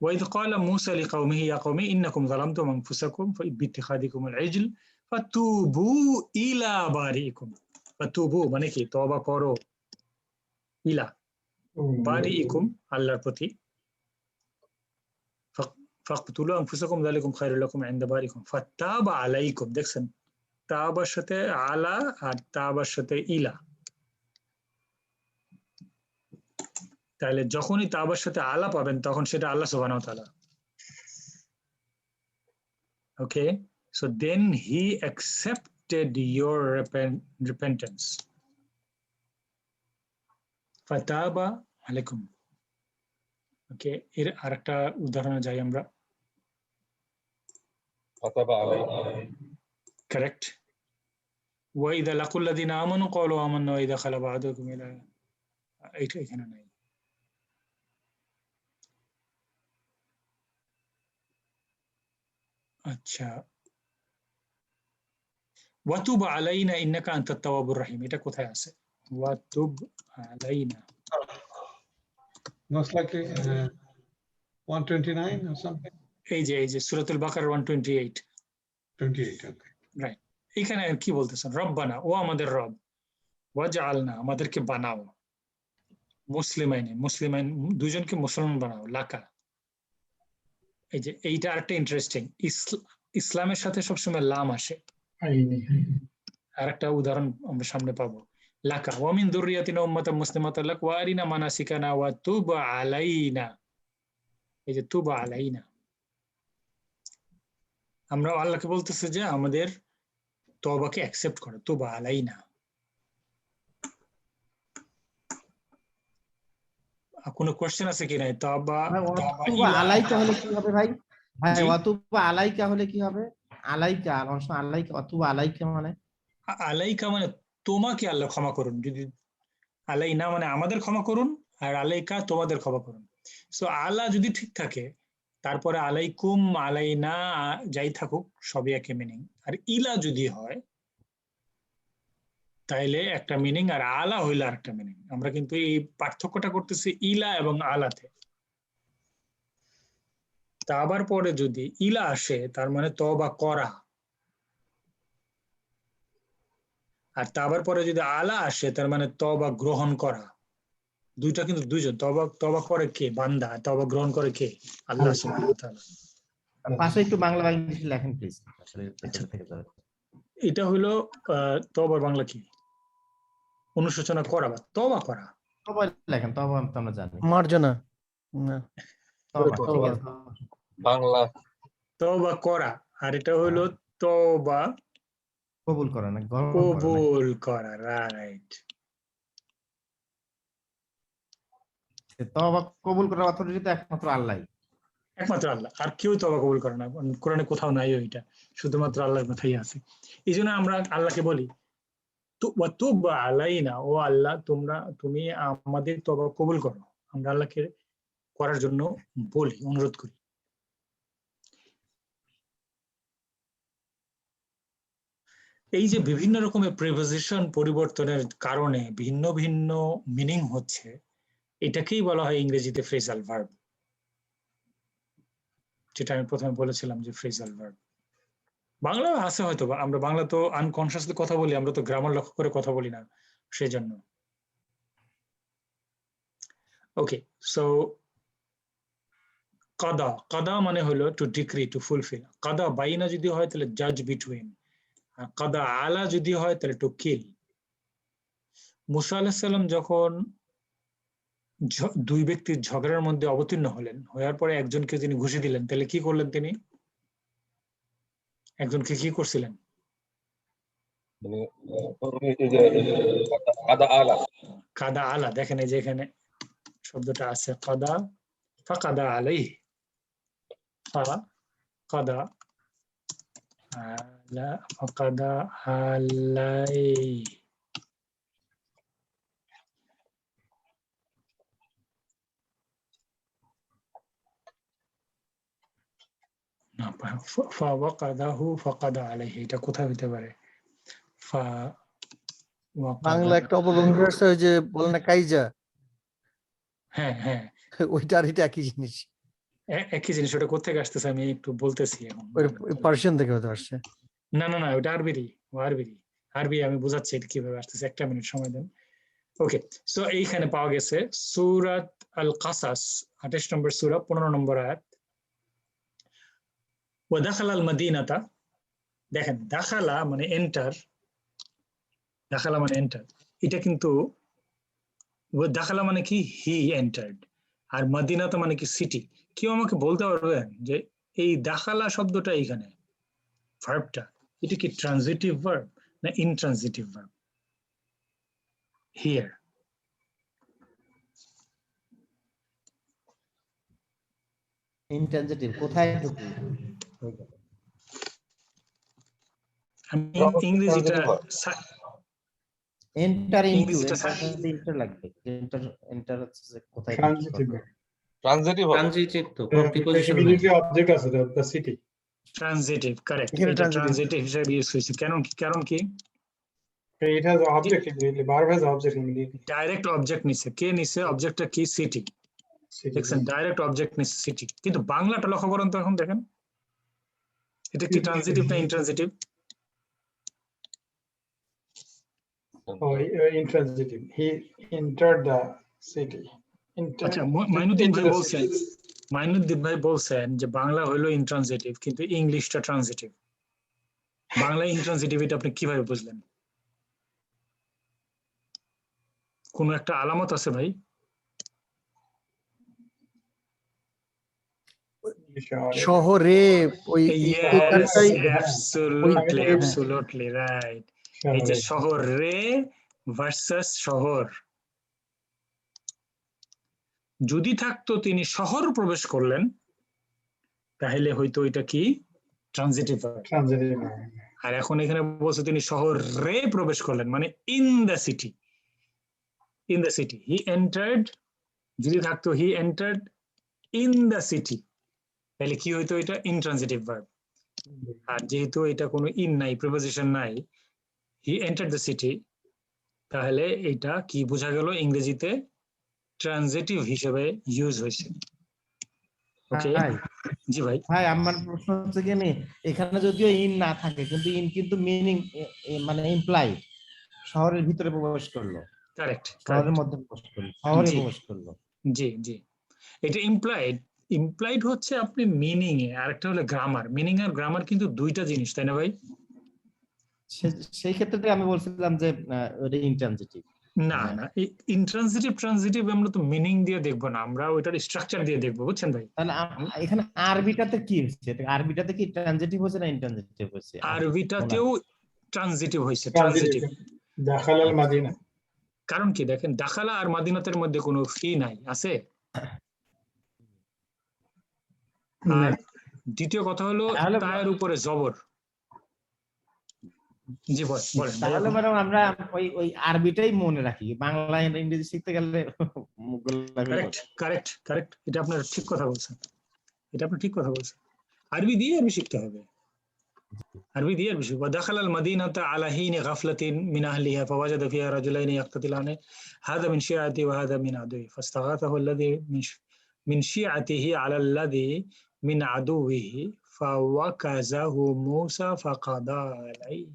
وإذ قال موسى لقومه يا قوم إنكم ظلمتم أنفسكم باتخاذكم العجل فتوبوا إلى بارئكم। فتوبوا মানে কি? তওবা করো, ইলা বারিইকুম আল্লাহর প্রতি, ফাকতুলু আনফুসাকুম যালিকুম খায়রুল লাকুম ইনদা বারিইকুম ফাতাবা আলাইকুম। দেখছেন তাওবার সাথে আলা আর তাওবার সাথে ইলা। তাহলে যখনই তাওবার সাথে আলা পাবেন তখন সেটা আল্লাহ সুবহানাহু ওয়া তাআলা। Okay, so then he accept accepted your repentance. Fataba alaikum. Okay, এর আরেকটা উদাহরণে যাই আমরা। ফাতাবা আলাইহিম। Correct. وإذا لقوا الذين آمنوا قالوا آمنا وإذا خلا بعضكم إلى এখানে নাই। আচ্ছা, ওয়াতুব আলাইনা ইন্নাকা আনতাত তাওয়াবুর রহিম, এটা কোথায় আছে? ওয়াতুব আলাইনা, Most likely 129 or something. এই যে সূরাতুল বাকারা 128, 28. Okay. রাইট। এখানে কি বলতেছেন? রব্বানা, ও আমাদের রব, ওয়াজআলনা, আমাদেরকে বানাও, মুসলিমাইন দুইজনকে মুসলমান বানাও, লাকা। এই যে এইটা আরেকটা ইন্টারেস্টিং, ইসলামের সাথে সবসময় লাম আসে। আরেকটা উদাহরণ আমরা সামনে পাবো, লাকা ওয়া মিন যুররিয়াতিনা উম্মাতান মুসলিমাতান লাক ওয়া আরিনা মানাসিকানা ওয়া তুব আলাইনা। এই যে তুব আলাইনা, আমরা আল্লাহকে বলতেছে যে আমাদের তওবাকে অ্যাকসেপ্ট করো, তুব আলাইনা। কোনো কোশ্চেন আছে কি নাই? তওবা আলাইকা হলে কি হবে ভাই? ভাই ওয়াতুবা আলাইকা হলে কি হবে? আলাইকা, আলাইকা, অথবা আলাইকা মানে আলাইকা মানে তোমাকে আল্লাহ ক্ষমা করুন। যদি আলাইনা মানে আমাদের ক্ষমা করুন, আর আলাইকা তোমাদের ক্ষমা করুন। সো আলা যদি ঠিক থাকে, তারপরে আলাইকুম, আলাইনা যাই থাকুক সবই একই মিনিং। আর ইলা যদি হয় তাইলে একটা মিনিং, আর আলা হইলে আরেকটা মিনিং। আমরা কিন্তু এই পার্থক্যটা করতেছি ইলা এবং আলাতে। তা আবার পরে যদি ইলা আসে তার মানে তওবা করা, আর তাবার পরে যদি আলা আসে তার মানে তওবা গ্রহণ করা। দুইটা কিন্তু দুইজন, তওবা করে কে? বান্দা। তওবা গ্রহণ করে কে? আল্লাহ সুবহানাহু ওয়া তাআলা। পাশে একটু বাংলা বা ইংলিশে লেখেন প্লিজ। এটা হলো তওবার বাংলা কি? অনুশোচনা করা বা তওবা করা। তওবা লেখেন, তওবা আমরা জানি। মার্জনা না, তওবা বাংলা তওবা করা, আর এটা হলো তওবা কবুল করা না, গ্রহণ করা না। কবুল করা, রাইট। তওবা কবুল করার অথরিটি তো একমাত্র আল্লাহই, একমাত্র আল্লাহ, আর কেউ তওবা কবুল করে না। কোরআনে কোথাও নাই ওইটা, শুধুমাত্র আল্লাহর কথাই আছে। এই জন্য আমরা আল্লাহকে বলি তুব আলাইনা, ও আল্লাহ তুমি আমাদের তওবা কবুল করো। আমরা আল্লাহকে করার জন্য বলি, অনুরোধ করি। এই যে বিভিন্ন রকমের প্রিপোজিশন পরিবর্তনের কারণে ভিন্ন ভিন্ন মিনিং হচ্ছে, এটাকেই বলা হয় ইংরেজিতে ফ্রেজাল ভার্ব, যেটা আমি প্রথমে বলেছিলাম যে ফ্রেজাল ভার্ব। বাংলা আছে হয়তো, আমরা বাংলা তো আনকনসিয়াসলি কথা বলি, আমরা তো গ্রামার লক্ষ্য করে কথা বলি না, সেই জন্য। ওকে, সো কাদা মানে হলো টু ডিক্রি, টু ফুলফিল। কাদা বাইনা যদি হয় তাহলে জাজ বিটুইন, আর কাদা আলা যদি হয় তাহলে টু কিল। মুসা আলাইহিস সালাম যখন দুই ব্যক্তির ঝগড়ার মধ্যে অবতীর্ণ হলেন, হওয়ার পরে একজনকে তিনি ঘুষি দিলেন, তাহলে কি করলেন? তিনি একজনকে কি করছিলেন? কাদা আলা। দেখেন এই যে এখানে শব্দটা আছে, কাদা, ফাকাদা আলাইহি, কাদা আলা, ফাকাদা আলাইহি। ফাওয়াকাদাহু ফাকাদা আলাইহি, এটা কোথায় হতে পারে? বাংলা একটা অপভঙ্গি আছে, ওই যে বলে না কাইজা, হ্যাঁ হ্যাঁ, ওইটা আর এটা একই জিনিস। একই জিনিস। ওটা কোথেকে আসতেছে আমি একটু বলতেছি এখন। ওই পার্সিয়ান থেকে হতে আসছে। না, ওটা আরবি আমি বোঝাচ্ছি এটা কিভাবে আসতেছে, একটা মিনিট সময় দেন। ওকে, সো এইখানে পাওয়া গেছে সূরাত আল কাসাস 28 নম্বর সূরা 15 নম্বর আয়াত। ওয়া দাখালাল মাদিনাতা, দেখেন দাখালা মানে এন্টার, দাখালা মানে এন্টার। এটা কিন্তু দাখালা মানে কি? He entered. আর মাদিনাতা মানে কি? সিটি। কেউ আমাকে বলতে পারবেন যে এই দাখালা শব্দটা এইখানে ভার্বটা, এটা কি ট্রানজিটিভ ভার্ব না intransitive verb here ইন্ট্রানজিটিভ কোথায় ঢুকবে আমি ইংরেজিটা এন্টার ইনটু ইংরেজিটা এন্টার লাগবে এন্টার এন্টার হচ্ছে যে কোথায় ট্রানজিটিভ ট্রানজিটিভ হবে ট্রানজিটিভ তো প্রিপজিশন নাই ইমিডিয়েটলি অবজেক্ট আছে দ্য সিটি transitive correct এখানে এটা transitive। transitive হিসেবে ইউজ হয়েছে কারণ কি it has object immediately verb has object immediately direct object নিছে কে নিছে অবজেক্টটা কি সিটি দেখছেন ডাইরেক্ট অবজেক্ট নিছে সিটি কিন্তু বাংলাটা লক্ষ্য করেন তো এখন দেখেন এটা কি ট্রানজিটিভ না intransitive oh intransitive he entered the city আচ্ছা মাইনুদ্দিন ভাই বলছেন যে বাংলা হলো ইন্ট্রানজিটিভ কিন্তু ইংলিশটা ট্রানজিটিভ বাংলা ইন্ট্রানজিটিভ এটা আপনি কিভাবে বুঝলেন কোন একটা আলামত আছে ভাই শহরে ওই এইখানটাই absolutely right এই যে শহরে ভার্সাস শহর যদি থাকতো তিনি শহর প্রবেশ করলেন তাহলে হয়তো এটা কি ট্রানজিটিভ ভার্ব আর এখন এখানে বলছে তিনি শহরে প্রবেশ করলেন মানে in the city he entered যদি থাকতো he entered in the city তাহলে কি হইতো এটা ইনট্রানজিটিভ ভার্ব আর যেহেতু এটা কোনো ইন নাই প্রিপোজিশন নাই হি এন্টার্ড দ্য সিটি তাহলে এটা কি বোঝা গেল ইংরেজিতে ট্রানজিটিভ হিসেবে ইউজ হয়েছে ওকে জি ভাই ভাই আমার প্রশ্ন হচ্ছে কি এখানে যদিও ইন না থাকে কিন্তু ইন কিন্তু মিনিং মানে ইমপ্লাই শহরের ভিতরে প্রবেশ করলো কারেক্ট শহরের মধ্যে প্রবেশ করলো শহরে প্রবেশ করলো জি এটা ইমপ্লাইড হচ্ছে আপনি মিনিং এ আরেকটা হলো গ্রামার মিনিং আর গ্রামার কিন্তু দুইটা জিনিস তাই না ভাই সেই ক্ষেত্রে আমি বলছিলাম যে ওটা ইনট্রানজিটিভ না ইনট্রানজিটিভ ট্রানজিটিভ আমরা তো মিনিং দিয়ে দেখবো না আমরা ওইটার স্ট্রাকচার দিয়ে দেখবো বুঝছেন ভাই তাহলে এখানে আরবিটাতে কি হচ্ছে আরবিটাতে কি ট্রানজিটিভ হচ্ছে না ইনট্রানজিটিভ হচ্ছে আরবিটাতেও ট্রানজিটিভ হইছে ট্রানজিটিভ দাখালাল মাদিনা কারণ কি দেখেন দাখালা আর মাদিনাতের মধ্যে কোনো ফি নাই আছে আর দ্বিতীয় কথা হলো তার উপরে জবর জি বলেন তাহলে ম্যাডাম আমরা ওই আরবিটাই মনে রাখি বাংলা ইংরেজি শিখতে গেলে কারেক্ট এটা আপনার ঠিক কথা বলছেন আরবি দিয়ে আমি শিখতে হবে عربي دي بشو ودخل المدينة على حين غفلة من أهلها فوجد فيها رجلين يقتتلان هذا من شيعته وهذا من عدوه فاستغاثه الذي من شيعته على الذي من عدوه فوكزه موسى فقضى عليه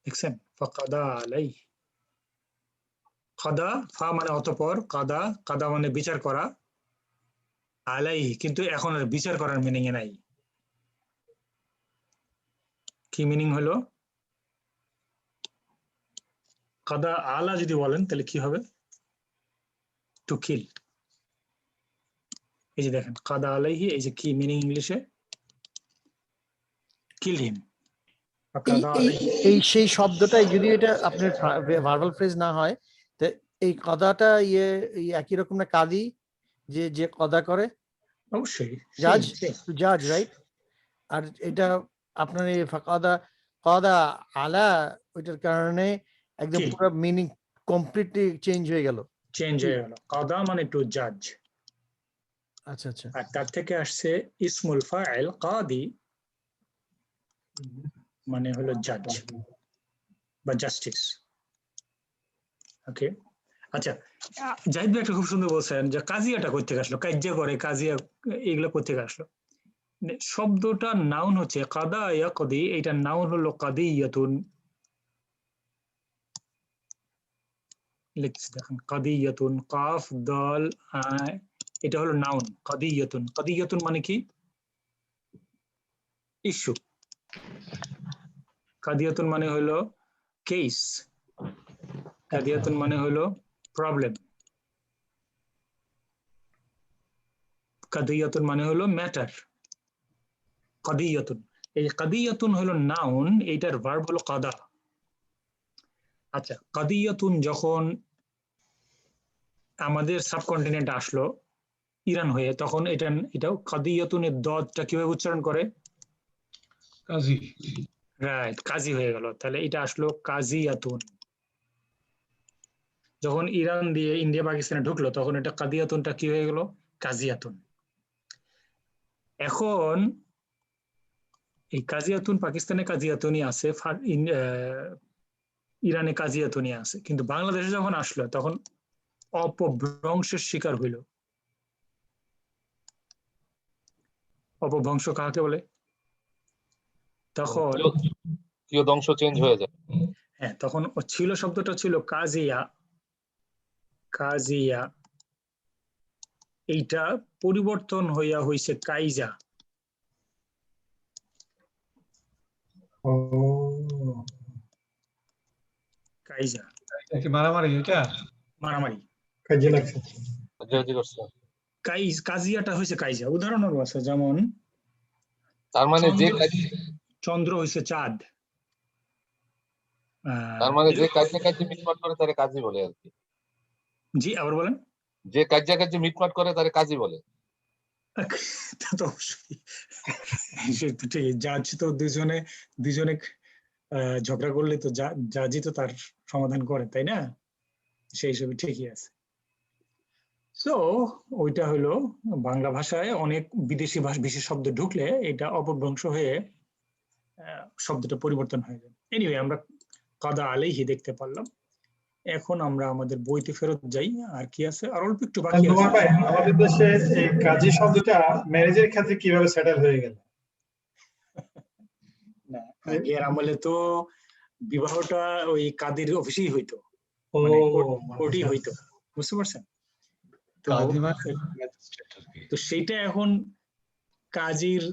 দেখছেন فقضى عليه قضى ফা মানে অতঃপর কাদা মানে বিচার করা আলাই কিন্তু এখন আর বিচার করার মিনিং এ নাই কি মিনিং হলো কাদা আলা যদি বলেন তাহলে কি হবে টু কিল এই যে দেখেন কাদা আলাইহি এই যে কি মিনিং ইংলিশে কিল হিম এই সেই শব্দটাই যদি এটা আপনার ভার্বাল ফ্রেজ না হয় তো এই কাদাটা একই রকম না কাদি যে কদা করে অবশ্যই জাজ রাইট আর এটা আপনার এই কাদা আলা ওইটার কারণে একদম পুরো মিনিং কমপ্লিটলি চেঞ্জ হয়ে গেল কাদা মানে টু জাজ আচ্ছা আর তার থেকে আসছে ইসমুল ফাইল কাদি মানে হলো জাজ বা জাস্টিস ওকে আচ্ছা জাহিদ ভাই একটা খুব সুন্দর বলছেন যে কাজিয়াটা কই থেকে আসলো কাজিয়া করে কাজিয়া এগুলো কই থেকে আসলো শব্দটা নাউন হচ্ছে কাদা ইয়াকদি এটা নাউন হলো কাদিয়াতুন লিখছি দেখেন কাদিয়াতুন কাফ দাল এটা হলো নাউন কাদিয়াতুন মানে কি ইস্যু কাদিয়াতুন মানে হলো কেস কাদিয়াতুন মানে হলো প্রবলেম কাদিয়াতুন মানে হলো ম্যাটার কাদিয়াতুন এই কাদিয়াতুন হলো নাউন, এইটার ভার্ব হলো কাদা। আচ্ছা, কাদিয়াতুন যখন আমাদের সাবকন্টিনেন্ট আসলো ইরান হয়ে, তখন এটাও কাদিয়াতুনের দদটা কিভাবে উচ্চারণ করে? কাজী। রাইট, কাজী হয়ে গেল। তাহলে এটা আসলো কাজিয়াতুন। যখন ইরান দিয়ে ইন্ডিয়া পাকিস্তানে ঢুকলো তখন এটা কাদিয়াতুনটা কি হয়ে গেল? কাজিয়াতুন। এখন এই কাজিয়াতুন পাকিস্তানে কাজিয়াতুনই আছে, ইরানে কাজিয়াতুনই আছে, কিন্তু বাংলাদেশে যখন আসলো তখন অপভ্রংশের শিকার হইল। অপভ্রংশ কাকে বলে? তখন কিয়দংশ চেঞ্জ হয়ে যায়। হ্যাঁ, তখন ছিল শব্দটা ছিল কাজিয়া, কাজিয়া, এইটা পরিবর্তন হইয়া হইছে কাইজা। কাইজা কি মারামারি? এটা মারামারি, কাজে লাগছে। কাজিয়াটা হয়েছে কাইজা। উদাহরণও আছে, যেমন তার মানে যে চন্দ্র হয়েছে চাঁদ। তার মানে যে কাজে মিটমাট করে তারে কাজী বলে আর কি। জি, আবার বলেন। যে কাজে মিটমাট করে তারে কাজী বলে। তা তো অবশ্যই, জাজ তো দুজনে ঝগড়া করলে তো জাজই তো তার সমাধান করে, তাই না? সেই হিসেবে ঠিকই আছে। সো ওইটা হলো বাংলা ভাষায় অনেক বিদেশি শব্দ ঢুকলে এটা অপভ্রংশ হয়ে শব্দটা পরিবর্তন হয়ে যায়। এনিওয়ে, আমরা কাদা আলাইহি দেখতে পারলাম। এখন আমরা আমাদের বইতে ফেরত যাই। আর কি আছে? আর অল্প একটু বাকি আছে। আমাদের দেশে এই কাজী শব্দটা ম্যারেজের ক্ষেত্রে কিভাবে সেটেল হয়ে গেল? না, আগের আমলে তো বিবাহটা ওই কাদের অফিসেই হইতো, কোর্টেই হইতো, বুঝতে পারছেন? তো সেইটা এখন কাজীর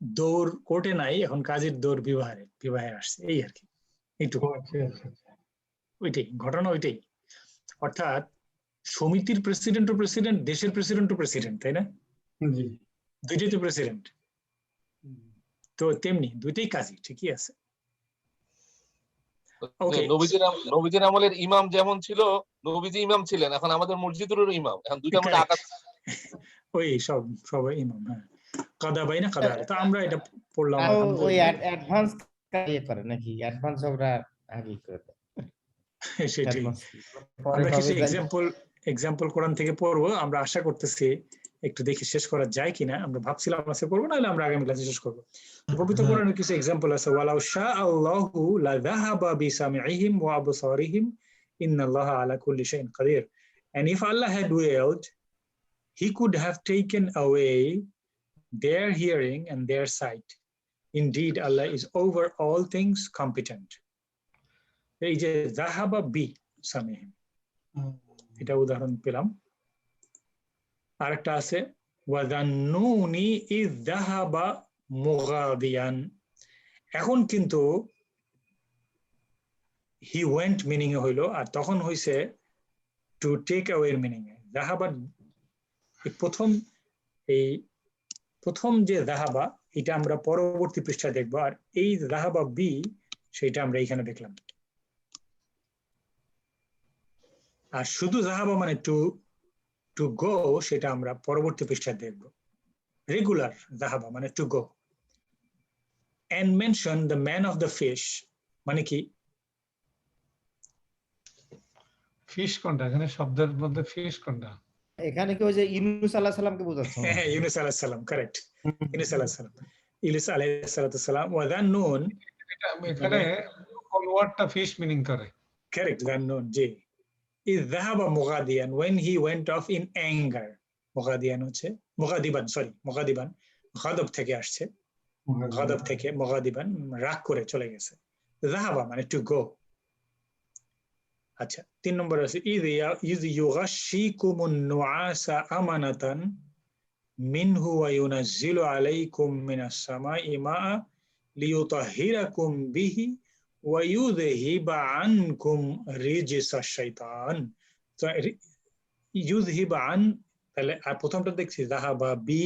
দৌড় কোর্টে নাই, এখন কাজীর দৌড় বিবাহে আসছে, এই আর কি। এইটুকু, ওইটাই ঘটনা, ওইটাই। অর্থাৎ সমিতির প্রেসিডেন্টও প্রেসিডেন্ট, দেশের প্রেসিডেন্টও প্রেসিডেন্ট, তাই না? দুইটাই তো প্রেসিডেন্ট, তো তেমনি দুইটাই কাজী, ঠিকই আছে। নবীজির আমলের ইমাম যেমন ছিল, নবীজি ইমাম ছিলেন, এখন আমাদের মসজিদেরও ইমাম, এখন দুইটার মধ্যে আকাশ। ওই সবাই ইমাম। হ্যাঁ, কাদা বাইনা কাদা। তো আমরা এটা পড়লাম, ওই অ্যাডভান্স কাজে করে নাকি? অ্যাডভান্স ওরা আগে করে দেয়। সেটাই। আমরা কিছু এক্সাম্পল কোরআন থেকে পড়বো, আমরা আশা করতেছি একটু দেখি শেষ করা যায় কিনা। আমরা ভাবছিলাম আজকে করবো, নাহলে আমরা আগামী ক্লাসে শেষ করবো। পবিত্র কোরআনের কিছু এক্সাম্পল আছে। ওয়ালাউ শাআল্লাহু লাযাহাবা বিসামিইহিম ওয়া আবসারিহিম ইন্নাল্লাহা আলা কুল্লি শাইইন Kadir. And if Allah had willed, he could have taken away their hearing and their sight. Indeed, Allah is over all things competent. এই যে যাহাবা বি সামিহিম, এটা উদাহরণ পেলাম। আরেকটা আছে ওয়াযান্নুনি ইয যাহাবা মুগাদিয়ান। এখন কিন্তু হি ওয়েন্ট মিনিং এ হইলো, আর তখন হইছে টু টেক অ্যাওয়ে মিনিং এ। যাহাবা প্রথম যে যাহাবা, এটা আমরা পরবর্তী পৃষ্ঠায় দেখবো, আর এই যাহাবা বি সেটা আমরা এখানে দেখলাম। আর শুধু যাহাবা মানে টু গো, সেটা আমরা পরবর্তী পৃষ্ঠায় দেখব। রেগুলার যাহাবা মানে to go. And mention the man of the fish মানে কি? ফিশ কোনটা? এখানে শব্দের মধ্যে ফিশ কোনটা? এখানে কি ওই যে ইউনূস আলাইহিস সালামকে বোঝাচ্ছে? হ্যাঁ, ইউনূস আলাইহিস সালাম, কারেক্ট। ইউনূস আলাইহিস সালাম, ইলিস আলাইহিস সালাম। ওয়া যান্নুন, এখানে কোন ওয়ার্ডটা ফিশ মিনিং করে? কারেক্ট, যান্নুন। জি, ইয যাহাবা মুগাদিয়ান, when he went off in anger. মুগাদিয়ান হচ্ছে মুগাদিবান, গাদব থেকে আসছে, গাদব থেকে মুগাদিবান, রাগ করে চলে গেছে। যাহাবা মানে টু গো। আচ্ছা, 3 নম্বর আছে ইয ইউগাশশিকুমুন নুআসা আমানাতান মিনহু ওয়া ইউনাজ্জিলু আলাইকুম মিনাস সামাই মাআ লিইউতাহহিরাকুম বিহি ওয়া ইউযহিবা আনকুম রিজসাশ শাইতান। তো ইউযহিবা আন তাহলে আর প্রথমটা দেখছি জাহাবা বি,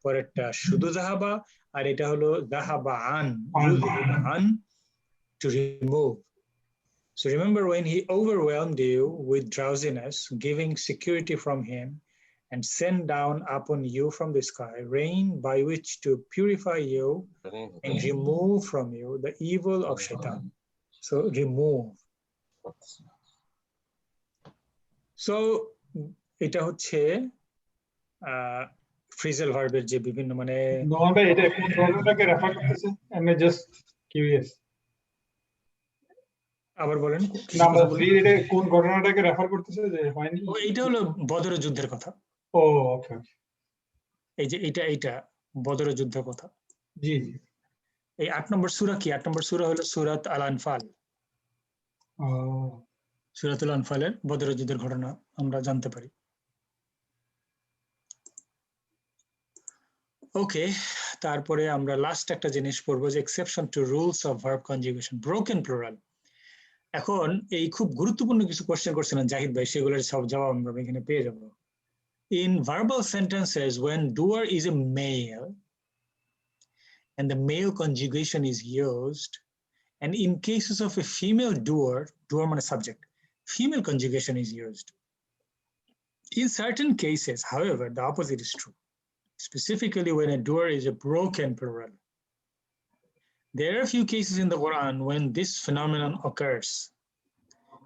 পরেরটা শুধু জাহাবা, আর এটা হলো জাহাবা আন, আন to remove. So remember when he overwhelmed you with drowsiness, giving security from him, and sent down upon you from the sky rain by which to purify you and remove from you the evil of shaitan. So remove. So এটা হচ্ছে phrasal ভার্বের যে বিভিন্ন মানে নোমান ভাই এটা কোন ঘটনাটাকে রেফার করতেছে? আমি জাস্ট কিউরিয়াস। আবার বলেন নাম্বার 3 এটা কোন ঘটনাটাকে রেফার করতেছে যে হয়নি? এটা হলো বদরের যুদ্ধের কথা। ও ওকে। এই যে এটা বদরের যুদ্ধের কথা। জি জি। এই 8 নম্বর সূরা কি? 8 নম্বর সূরা হলো সূরাত আল আনফাল। সূরাতুল আনফালের বদরের যুদ্ধের ঘটনা আমরা জানতে পারি। ওকে, তারপরে আমরা লাস্ট একটা জিনিস পড়বো যে exception two rules of verb conjugation, broken plural. এখন এই খুব গুরুত্বপূর্ণ কিছু কোশ্চেন করছিলেন জাহিদ ভাই, সেগুলোর সব জবাব আমরা এখানে পেয়ে যাব। In verbal sentences, when doer is a male and the male conjugation is used, and in cases of a female doer, doer means subject, female conjugation is used. In certain cases, however, the opposite is true, specifically when a doer is a broken plural. There are a few cases in the Quran when this phenomenon occurs.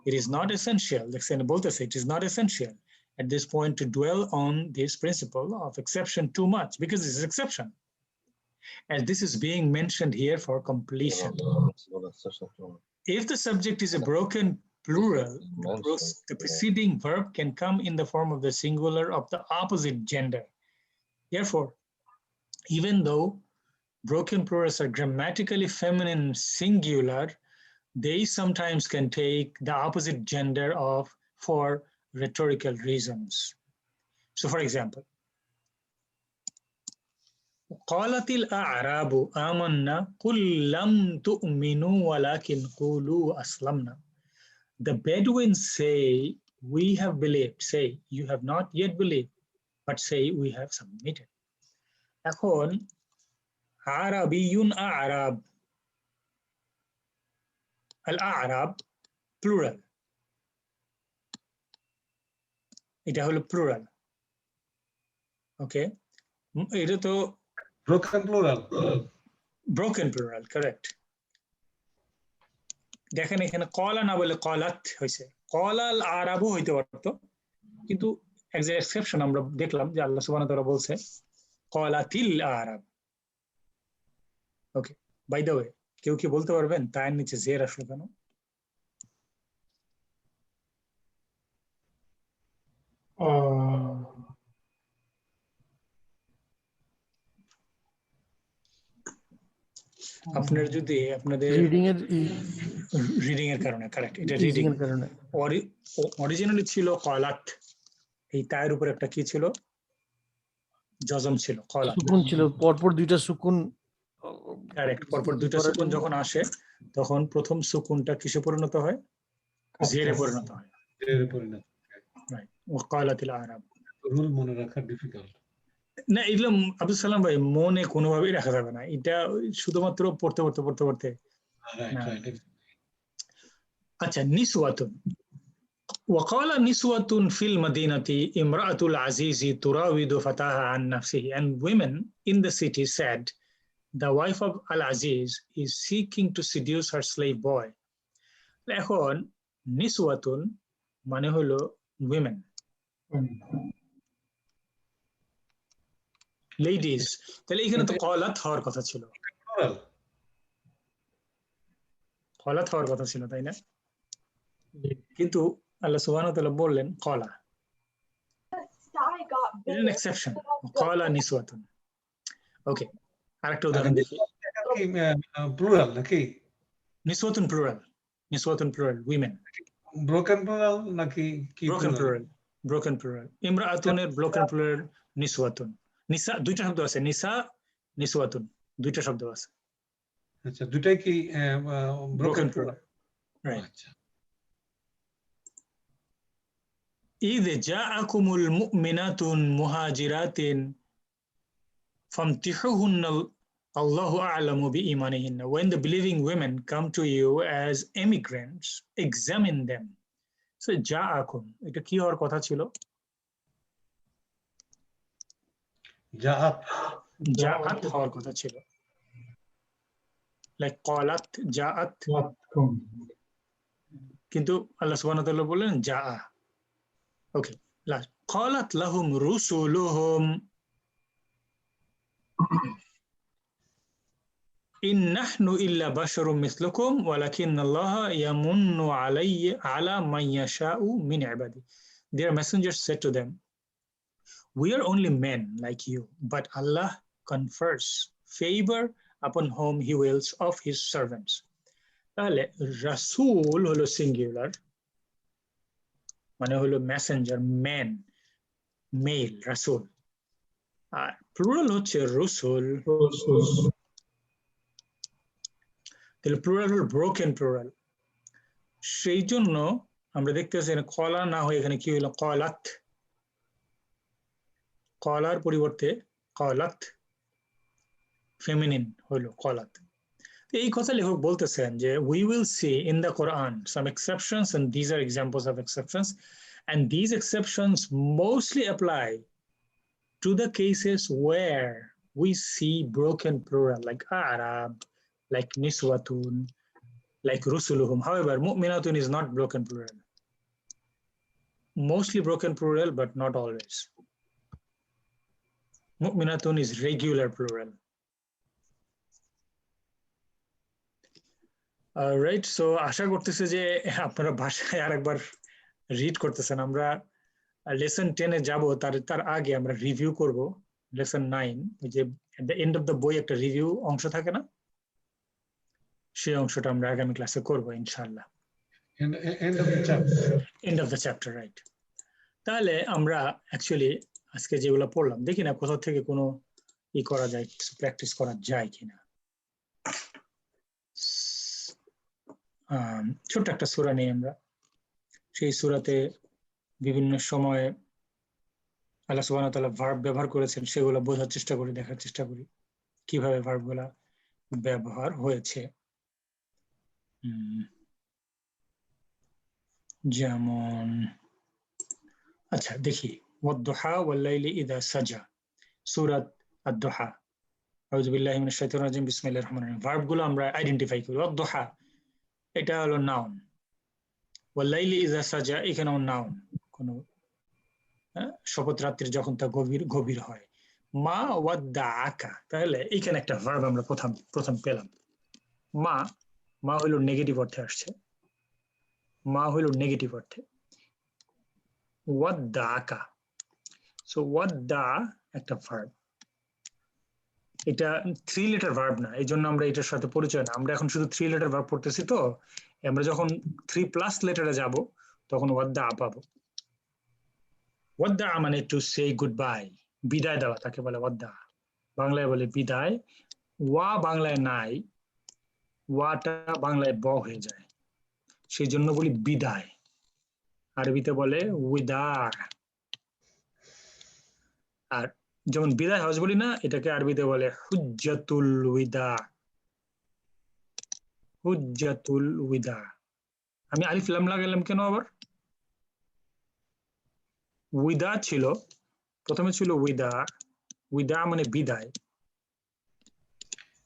It is not essential, it is not essential at this point to dwell on this principle of exception too much, because this is exception, and this is being mentioned here for completion. If the subject is a broken plural, the preceding verb can come in the form of the singular of the opposite gender. Therefore, even though broken plurals are grammatically feminine singular, they sometimes can take the opposite gender for rhetorical reasons. So for example, قالت الأعراب آمنا قل لم تؤمنوا ولكن قولوا أسلمنا. The Bedouins say, we have believed. Say, you have not yet believed, but say, we have submitted. এখন আরাবিয়ুন আ'রাব, আল-আ'রাব plural, এটা হলো plural. ওকে, এটা তো broken plural, broken plural, correct. দেখেন এখানে কলা না বলে কলাত হয়েছে, কলাল আরাবও হইতে পারতো, কিন্তু এক্সেপশন আমরা দেখলাম যে আল্লাহ সুবহানাহু ওয়া তাআলা বলছে কলাতিল আরাব। ওকে, বাই দ্য ওয়ে, কেউ কি বলতে পারবেন তার নিচে জের আসলো কেন? আপনার যদি আপনাদের রিডিং এর কারণে, কারেক্ট, এটা রিডিং এর কারণে। অরিজিনালি ছিল কলাত, এই তায়ের উপর একটা কি ছিল, জজম ছিল, কলাত সুকুন ছিল, পরপর দুইটা সুকুন, কারেক্ট, পরপর দুইটা সুকুন যখন আসে তখন প্রথম সুকুনটা কিসে পরিণত হয়? জেরে পরিণত হয়। জেরে পরিণত হয়, রাইট। ওয়াকালাতিল আরাব, রুল মনে রাখা ডিফিকাল্ট না, এগুলো আব্দুল সালাম ভাই মনে কোনোভাবেই রাখা যাবে না, এটা শুধুমাত্র পড়তে পড়তে পড়তে পড়তে। আচ্ছা, নিসওয়াতুন, وقال نسوة في المدينة امرأة العزيز تراود فتاها عن نفسه, and women in the city said, the wife of Al-Aziz is seeking to seduce her slave boy. এখন নিসওয়াতুন মানে হলো women, ladies, তাহলে এখানে তো কলাত হওয়ার কথা ছিল, কলাত হওয়ার কথা ছিল, তাই না? কিন্তু আল্লাহ সুবহানাহু ওয়া তাআলা বললেন কলা, এটা an exception, কলা নিসওয়াতুন। ওকে, আরেকটা উদাহরণ দেখি। প্লুরাল নাকি? নিসওয়াতুন প্লুরাল, নিসওয়াতুন প্লুরাল, women। ব্রোকেন প্লুরাল নাকি কি? Broken plural, broken plural. ইমরাআতুনের ব্রোকেন প্লুরাল নিসওয়াতুন। নিসা দুইটা শব্দ আছে, নিসা নিসওয়াতুন দুইটা শব্দ আছে। আচ্ছা, দুটাই কি ব্রোকেন প্লুরাল? রাইট। আচ্ছা, إذ جاءكم المؤمنات مهاجرات فامتحوهن الله أعلم بإيمانهن. When the believing women come to you as immigrants, examine them. So جاءكم এটা কি হওয়ার কথা ছিল? জাআত হওয়ার কথা ছিল, লাইক ক্বালাত জাআত, কিন্তু আল্লাহ সুবহানাহু ওয়া তাআলা বললেন জাআ। ওকে, লাস্ট ক্বালাত লাহুম রুসুলুহুম ইন নাহনু ইল্লা বাশারুম মিসলুকুম ওয়ালাকিন্নাল্লাহা ইয়ামুন্নু আলা মান ইয়াশাউ মিন ইবাদি। Their messengers said to them, we are only men like you, but Allah confers favor upon whom he wills of his servants. তাহলে রাসূল হলো সিঙ্গুলার, মানে হলো মেসেঞ্জার, ম্যান, মেল, রাসূল, আর প্লুরাল হচ্ছে রসুল। তাহলে প্লুরাল হলো ব্রোকেন প্লুরাল। সেই জন্য আমরা দেখতেছি কলা না হয়ে এখানে কি হলো কলাত, কলার পরিবর্তে কলাত, ফেমিনিন হলো কলাত। এই কথা লেখক বলতেছেন যে we will see in the Quran some exceptions, and these are examples of exceptions, and these exceptions mostly apply to the cases where we see broken plural, like Arab, like Niswatun, like Rusuluhum. However, Mu'minatun is not broken plural. Mostly broken plural, but not always. Mu'minatun is regular plural. Right, so আশা করতেছি যে আপনারা ভাষায় আরেকবার read করতেছেন। আমরা lesson 10 এ যাব, তার আগে আমরা রিভিউ করব লেসন 9, ওই যে at the end of the বই একটা রিভিউ অংশ থাকে না, সেই অংশটা আমরা আগামী ক্লাসে করব ইনশাআল্লাহ। End of the chapter, right. তাহলে আমরা অ্যাকচুয়ালি আজকে যেগুলো পড়লাম, দেখি না কোথা থেকে কোনো ই করা যায়, প্র্যাকটিস করা যায় কিনা। ছোট্ট একটা সূরা নেই আমরা, সেই সূরাতে বিভিন্ন সময়ে আল্লাহ সুবহানাহু ওয়া তাআলা ভার্ব ব্যবহার করেছেন, সেগুলো বোঝার চেষ্টা করি, দেখার চেষ্টা করি কিভাবে ভার্বগুলা ব্যবহার হয়েছে। যেমন আচ্ছা দেখি, ওয়াদ-দুহা ওয়াল-লাইলি ইযা সাজা, সূরাত আদ-দুহা। আউযু বিল্লাহি মিনাশ শাইতানির রাজিম, বিসমিল্লাহির রহমানির রহিম। ভার্বগুলো আমরা আইডেন্টিফাই করি। ওয়াদ-দুহা এটা হলো নাউন, ওয়াল-লাইলি ইযা সাজা এখানেও নাউন, কোনো শপথ রাত্রির যখন তা গভীর হয়। মা ওয়াদ্দাআকা, তাহলে এখানে একটা ভার্ব আমরা প্রথম পেলাম। মা হলো নেগেটিভ অর্থে আসছে, মা হলো নেগেটিভ অর্থে। ওয়াদ্দাআকা, সো ওয়াদ্দা একটা ভার্ব, এটা 3 লেটার ভার্ব না, এই জন্য আমরা এটার সাথে পরিচয় না। আমরা এখন শুধু 3 লেটার ভার্ব পড়তেছি, তো আমরা যখন 3+ লেটারে যাব তখন ওয়াদ্দা পাবো। ওয়াদ্দা মানে টু সে গুড বাই, বিদায় দেওয়া, তাকে বলে ওয়াদ্দা। বাংলায় বলে বিদায়। ওয়া বাংলায় নাই, ওয়াটা বাংলায় ব হয়ে যায়, সেই জন্য বলি বিদায়। আরবিতে বলে উইদা। আর যেমন বিদায় হজ বলি না, এটাকে আরবিতে বলে হুজ্জাতুল উইদা, হুজ্জাতুল উইদা। আমি আলিফ লাম লাগালাম কেন আবার? উইদা ছিল, প্রথমে ছিল উইদা, উইদা মানে বিদায়।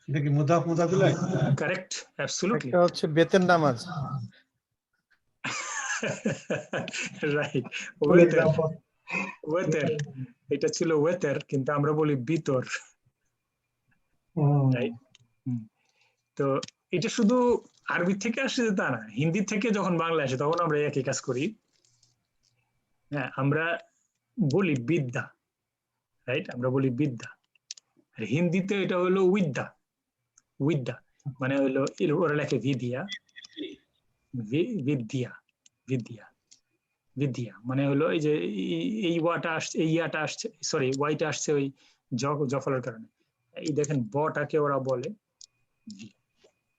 এটা কি মুদাফ মুদাফ ইলাইহি? Correct, absolutely. এটা হচ্ছে বেতের নামাজ, রাইট। ওয়েতের, ওয়েতের, এটা ছিল ওয়েতের, কিন্তু আমরা বলি বিতর, রাইট। তো এটা শুধু আরবি থেকে আসছে তা না, হিন্দি থেকে যখন বাংলা আসে তখন আমরা একই কাজ করি। হ্যাঁ, আমরা বলি বিদ্যা, রাইট, আমরা বলি বিদ্যা। আর হিন্দিতে এটা হলো উইদ্যা, উইদ্যা মানে হলো ওরা লেখে বিদ্যা, বিদ্যা, বিদ্যা, বিদ্যা মানে হলো এই যে এই ওয়াটা আসছে, এই ইয়াটা আসছে, সরি ওয়াইটা আসছে ওই জফলের কারণে। এই দেখেন বটাকে ওরা বলে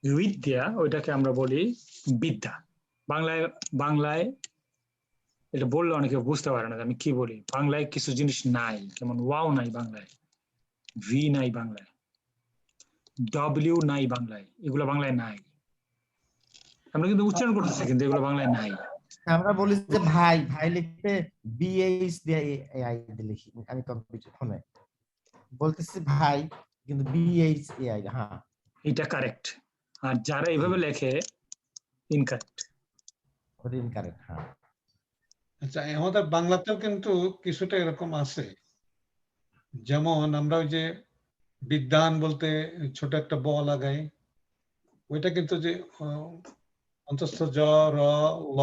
বিদ্যা, ওইটাকে আমরা বলি বিদ্যা। বাংলায় এটা বললে অনেকে বুঝতে পারে না যে আমি কি বলি। বাংলায় কিছু জিনিস নাই, যেমন ওয়াও নাই বাংলায়, ভি নাই বাংলায়, ডব্লিউ নাই বাংলায়, এগুলো বাংলায় নাই। আমরা কিন্তু উচ্চারণ করতেছি কিন্তু এগুলো বাংলায় নাই। আমরা বলি যে ভাই, ভাই লিখতে বিএইচ দিয়ে এআই দিয়ে লিখি আমি কম্পিউটার ফোনে বলতেছি ভাই, কিন্তু বিএইচ এআই। হ্যাঁ, এটা কারেক্ট। আর যারা এইভাবে লেখে ইনকারেক্ট। ওটা ইনকারেক্ট। হ্যাঁ, আচ্ছা, আমাদের বাংলাতেও কিন্তু কিছুটা এরকম আছে। যেমন আমরা ওই যে বিদ্যান বলতে ছোট একটা ব লাগাই, ওইটা কিন্তু যে অন্তস্থ জ র ল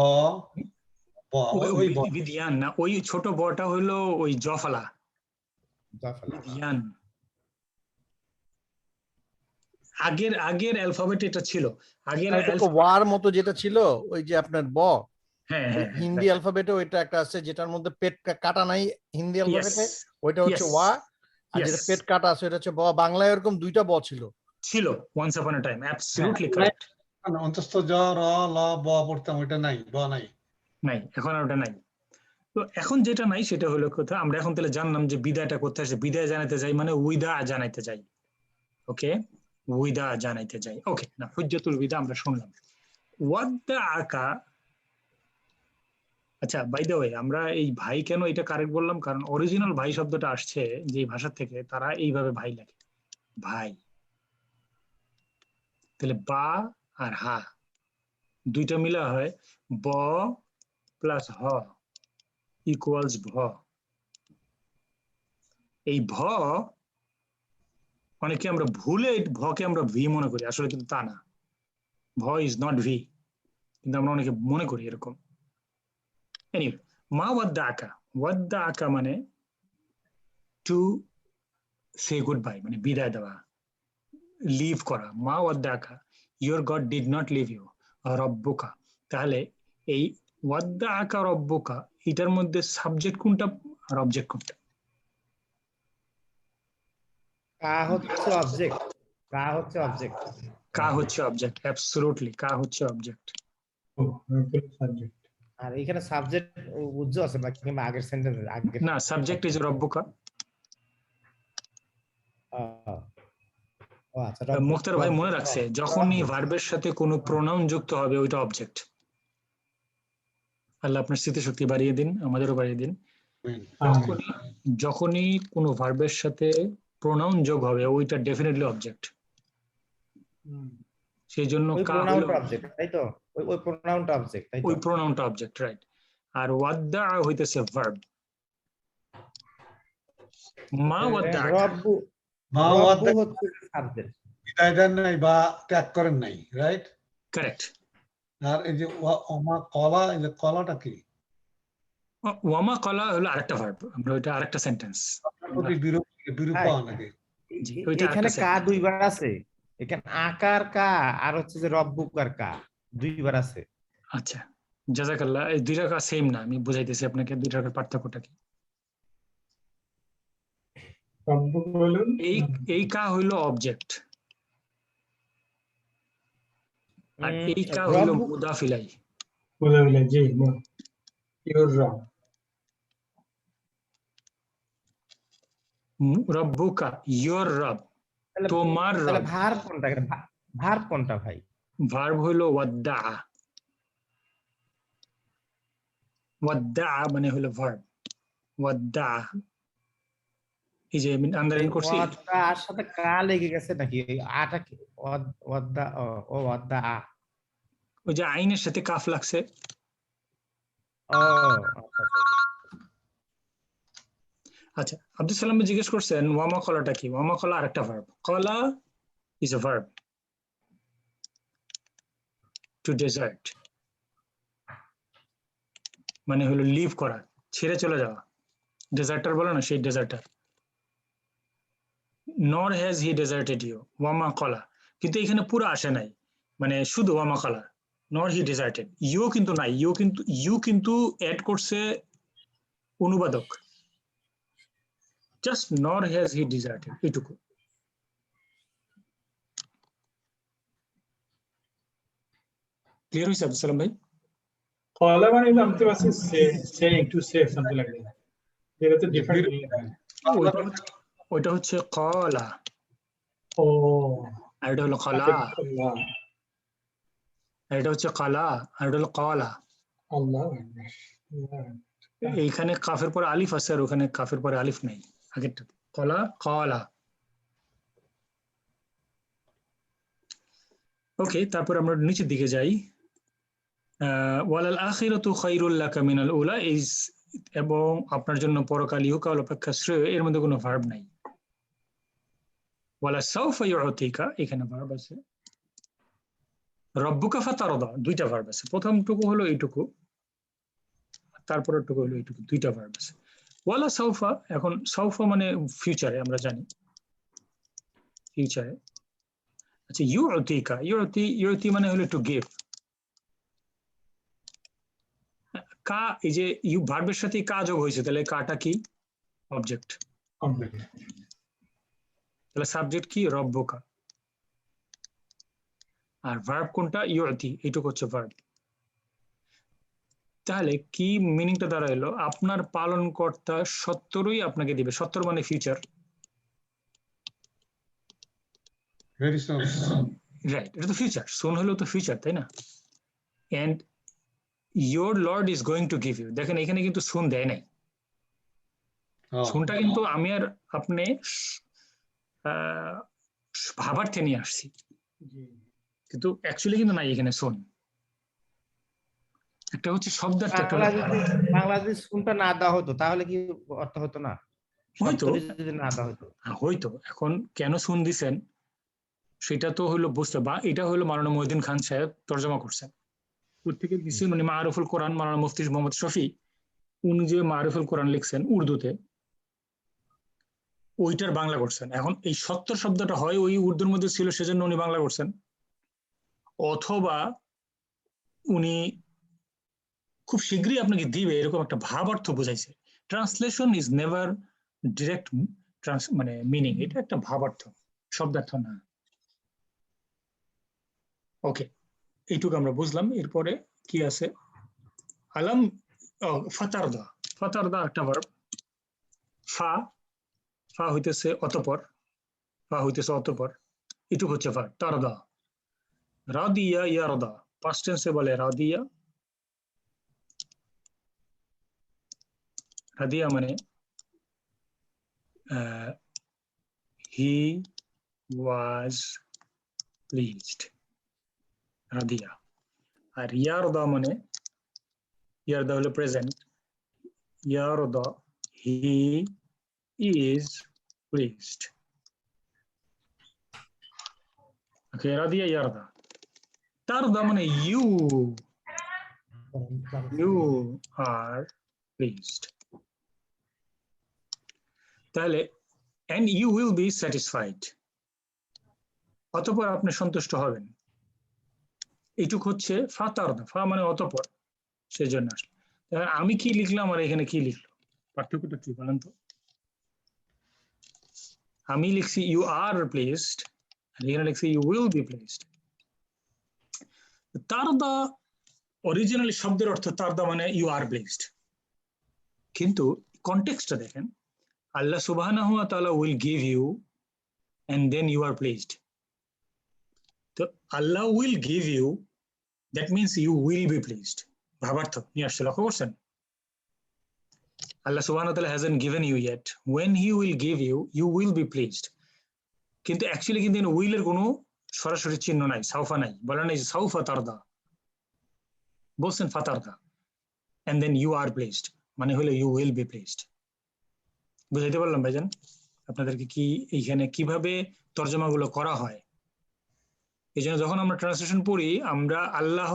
ব, ওই ব। বিধিয়ান না, ওই ছোট বটা হইলো ওই জফলা। জফলা। বিধিয়ান আগের অ্যালফাবেট এটা ছিল। আগের ওয়ার মতো যেটা ছিল ওই যে আপনার ব, হ্যাঁ হ্যাঁ হিন্দি অ্যালফাবেটে ওইটা একটা আছে যেটার মধ্যে পেট কাটা নাই হিন্দি অ্যালফাবেটে, ওইটা হচ্ছে ওয়া। আর যেটা পেট কাটা আছে ওটা হচ্ছে ব। বাংলায় এরকম দুইটা ব ছিল once upon a time. Absolutely correct. অন্তস্থ জ র ল ব পড়তাম, ওইটা নাই, ব নাই। নাই, এখন আর ওটা নাই। তো এখন যেটা নাই সেটা হলো কথা, আমরা এখন তাহলে জানলাম যে বিদায়টা করতে আসে, বিদায় জানাইতে যাই মানে উইদা জানাইতে যাই। ওকে, উইদা জানাইতে যাই। ওকে, না হুজ্জাতুল বিদা আমরা শুনলাম। ওয়াদ্দা আকা, আচ্ছা বাই দ্য ওয়ে, আমরা এই ভাই কেন এটা কারেক্ট বললাম, কারণ অরিজিনাল ভাই শব্দটা আসছে যে ভাষা থেকে, তারা এইভাবে ভাই লেখে, ভাই। তাহলে বা আর হা দুইটা মিলা হয় ব প্লাস হ ইকুয়ালস ভ। এই ভ অনেকে আমরা ভুলে ভকে আমরা ভি মনে করি, আসলে কিন্তু তা না। ভ ইজ নট ভি, কিন্তু আমরা অনেকে মনে করি এরকম। এনিওয়ে, মা ওয়াদ্দা আকা, ওয়াদ্দা আকা মানে টু সে গুড বাই, মানে বিদায় দেওয়া, লিভ করা। মা ওয়াদ্দা আকা, your god did not leave you রব্বুকা। তাহলে এই ওয়াদ্দা আকা রব্বুকা, এটার মধ্যে সাবজেক্ট কোনটা আর অবজেক্ট কোনটা? কা হচ্ছে অবজেক্ট, কা হচ্ছে অবজেক্ট, কা হচ্ছে অবজেক্ট। অ্যাবসলিউটলি কা হচ্ছে অবজেক্ট। সাবজেক্ট। আর এখানে সাবজেক্ট উজ্জ আছে বা কিংবা আগের সেন্টেন্স আগের না, সাবজেক্ট ইজ রব্বুকা। ও আচ্ছা, মুখতার ভাই মনে রাখছে, যখনই ভার্বের সাথে কোনো প্রোনাউন যুক্ত হবে ওইটা অবজেক্ট। আল্লাহ আপনার স্মৃতিশক্তি বাড়িয়ে দিন, আমাদেরও বাড়িয়ে দিন। যখনই কোনো ভার্বের সাথে প্রোনাউন যোগ হবে ওইটা ডেফিনেটলি অবজেক্ট। সেই জন্য কা হলো অবজেক্ট, তাই তো? ওই প্রোনাউনটা অবজেক্ট, তাই তো? ওই প্রোনাউনটা অবজেক্ট, রাইট। আর ওয়াদ্দা হইতেছে ভার্ব। মা ওয়াদ্দা রব্বু, মা রব্বু ওয়াদ্দা হচ্ছে সাবজেক্ট, বিদায় দেন নাই বা ত্যাগ করেন নাই, রাইট? কারেক্ট। আর এই যে ওমা কলা, এই যে কলাটা কি? ওয়ামা কলা হলো আরেকটা ভার্ব, আমরা ওইটা আরেকটা সেন্টেন্স। বিরূপা নাকি? এখানে কা দুইবার আছে, এখানে আকার কা আর হচ্ছে যে রব্বুকার কা দুইবার আছে। আচ্ছা, জাযাকাল্লাহ। এই দুইটা কা সেম না, আমি বুঝাইতেছি আপনাকে দুইটার পার্থক্যটা কি। এই কা হইলো অবজেক্ট, আর এই কা হইলো মুদাফ ইলাই। জি, ইউর রব। রব্বুকা, ইয়োর রব, তোমার রব। তাহলে ভার্ব কোনটা? ভার্ব কোনটা ভাই? ভার্ব হইলো ওয়াদ্দা। ওয়াদ্দা মানে হলো ভার্ব। ওয়াদ্দা, এই যে আমি আন্ডারলাইন করছি, ওয়াদ্দার সাথে কা লেগে গেছে নাকি? আটা কি ওয়াদ্দা? ও ওয়াদ্দা, ওই যে আইনের সাথে কাফ লাগছে। ও আচ্ছা, আব্দুল সালাম জিজ্ঞেস করছেন ওয়ামা কলাটা কি। ওয়ামা কলা আরেকটা ভার্ব। কলা is a verb to desert, মানে হলো লিভ করা, ছেড়ে চলে যাওয়া। ডেজার্টার বলে না, সেই ডেজার্টার। নর হ্যাজ হি ডেজার্টেড ইউ, ওয়ামা কলা। কিন্তু এখানে পুরো আসে নাই, মানে শুধু ওয়ামা কলা, নর হি ডেজার্টেড। ইউ কিন্তু নাই, ইউ কিন্তু অ্যাড করছে অনুবাদক। জাস্ট নর হ্যাজ হি ডেজার্টেড, এইটুকু। ক্লিয়ার হয়েছে আব্দুল সালাম ভাই? কলা মানে আমি তো পাচ্ছি saying to say something like that এটা তো ডিফারেন্ট ওইটা হচ্ছে কলা, ও আর এটা হলো কলা, আল্লাহ আর এটা হচ্ছে কলা, আর এটা হলো কলা। আল্লাহ এইখানে কাফের পরে আলিফ আছে আর ওখানে কাফের পরে আলিফ নেই আগেরটা। কলা কলা। ওকে, তারপর আমরা নিচের দিকে যাই। ওয়ালাল আখিরাতু খায়রুল লাকা মিনাল উলা, এবং আপনার জন্য পরকাল ইহকাল অপেক্ষা শ্রেয়, এর মধ্যে কোনো ভার্ব নাই। ওয়ালা সাউফা ইউতিকা, এখানে ভার্ব আছে। রব্বুকা ফাতারদা, দুইটা ভার্ব আছে। প্রথমটুকু হলো এইটুকু, তারপরেরটুকু হলো এইটুকু, দুইটা ভার্ব আছে। ওয়ালা সাউফা, এখন সাউফা মানে ফিউচারে, আমরা জানি ফিউচারে। আচ্ছা, ইউতিকা, ইউতি মানে হলো টু গিভ। কা, এই যে ইউ ভার্বের সাথে কা যোগ হয়েছে, তাহলে কাটা কি? অবজেক্ট। তাহলে সাবজেক্ট কি? রব্বুকা। আর ভার্ব কোনটা? ইউতি, এইটুকু হচ্ছে ভার্ব। তাহলে কি মিনিংটা দাঁড়াইলো? আপনার পালনকর্তা সত্তরই আপনাকে দিবে। সত্তর মানে ফিউচার, ভেরি সুন, রাইট? এটা তো ফিউচার, সুন হলেও তো ফিউচার, তাই না? And your lord is going to give you, দেখেন এখানে কিন্তু সুন দেয় নাই। সুনটা কিন্তু আমি আর আপনি ভাবার্থে নিয়ে আসছি, কিন্তু অ্যাকচুয়ালি কিন্তু নাই এখানে সুন। একটা হচ্ছে শব্দার্থ, একটা বাংলা যদি শুনটা না দেওয়া হতো তাহলে কি অর্থ হতো না? হয়তো, যদি না দেওয়া হতো হয়তো। এখন কেন শুন দিছেন সেটা তো হলো বুঝতে, বা এটা হলো মাওলানা মহিউদ্দিন খান সাহেব তর্জমা করছেন। প্রত্যেকে দিচ্ছে মানে মারুফুল কোরআন, মাওলানা মুফতি মোহাম্মদ শফি, উনি যে মারুফুল কোরআন লিখছেন উর্দুতে, ওইটার বাংলা করছেন। এখন এই সত্তর শব্দটা হয় ওই উর্দুর মধ্যে ছিল, সেজন্য উনি বাংলা করছেন, অথবা উনি খুব শীঘ্রই আপনাকে দিবে এরকম একটা ভাব অর্থ বোঝাইছে। ট্রান্সলেশন ইজ নেভার ডিরেক্ট মানে মিনিং, এটা একটা ভাবার্থ, শব্দার্থ না। ওকে, এইটুকু আমরা বুঝলাম। এরপরে কি আছে? আলাম ফাতারদা, ফাতারদা একটা ভার্ব। ফা, ফা হইতেছে অতঃপর, ফা হইতেছে অতঃপর, এটুকু হচ্ছে ভার্ব। তারদা, রাদিয়া ইয়ারদা, পাস্ট টেন্সে বলে রাদিয়া। রাদিয়া মানে হি ওয়াজ প্লিজড, রাদিয়া। আর ইয়ারদা মানে, ইয়ারদা হলো প্রেজেন্ট, ইয়ারদা হি ইজ প্লিজড। ওকে, রাদিয়া ইয়ারদা। তারদা মানে ইউ আর প্লিজড। তাহলে and you will be satisfied, অতঃপর আপনি সন্তুষ্ট হবেন। এইটুক হচ্ছে ফাতারদা, ফা মানে অতঃপর, সেজন্য আসলে। আমি কি লিখলাম আর এখানে কি লিখলো, পার্থক্যটা কি বলেন তো? আমি লিখছি ইউ আর প্লেসড, আর এখানে লিখছি ইউ উইল বি প্লেসড। তারদা অরিজিনালি শব্দের অর্থ তারদা মানে ইউ আর প্লেসড, কিন্তু কনটেক্সটটা দেখেন, আল্লাহ সুবহানাহু ওয়া তাআলা will give you and then you are pleased. তো আল্লাহ will give you, that means you will be pleased, ভাবার্থ নিয়ে আসছে, লক্ষ্য করছেন? আল্লাহ সুবহানাহু ওয়া তাআলা hasn't given you yet, when he will give you, you will be pleased। কিন্তু অ্যাকচুয়ালি কিন্তু উইল এর কোনো সরাসরি চিহ্ন নাই, সাউফা নাই, বলা নাই সাউফা তারদা, বলছেন ফাতারদা, and then you are pleased মানে হলো you will be pleased। বুঝাইতে পারলাম ভাইজান আপনাদেরকে কি এইখানে কিভাবে তর্জমাগুলো করা হয়? এই জন্য যখন আমরা ট্রান্সলেশন পড়ি, আমরা আল্লাহ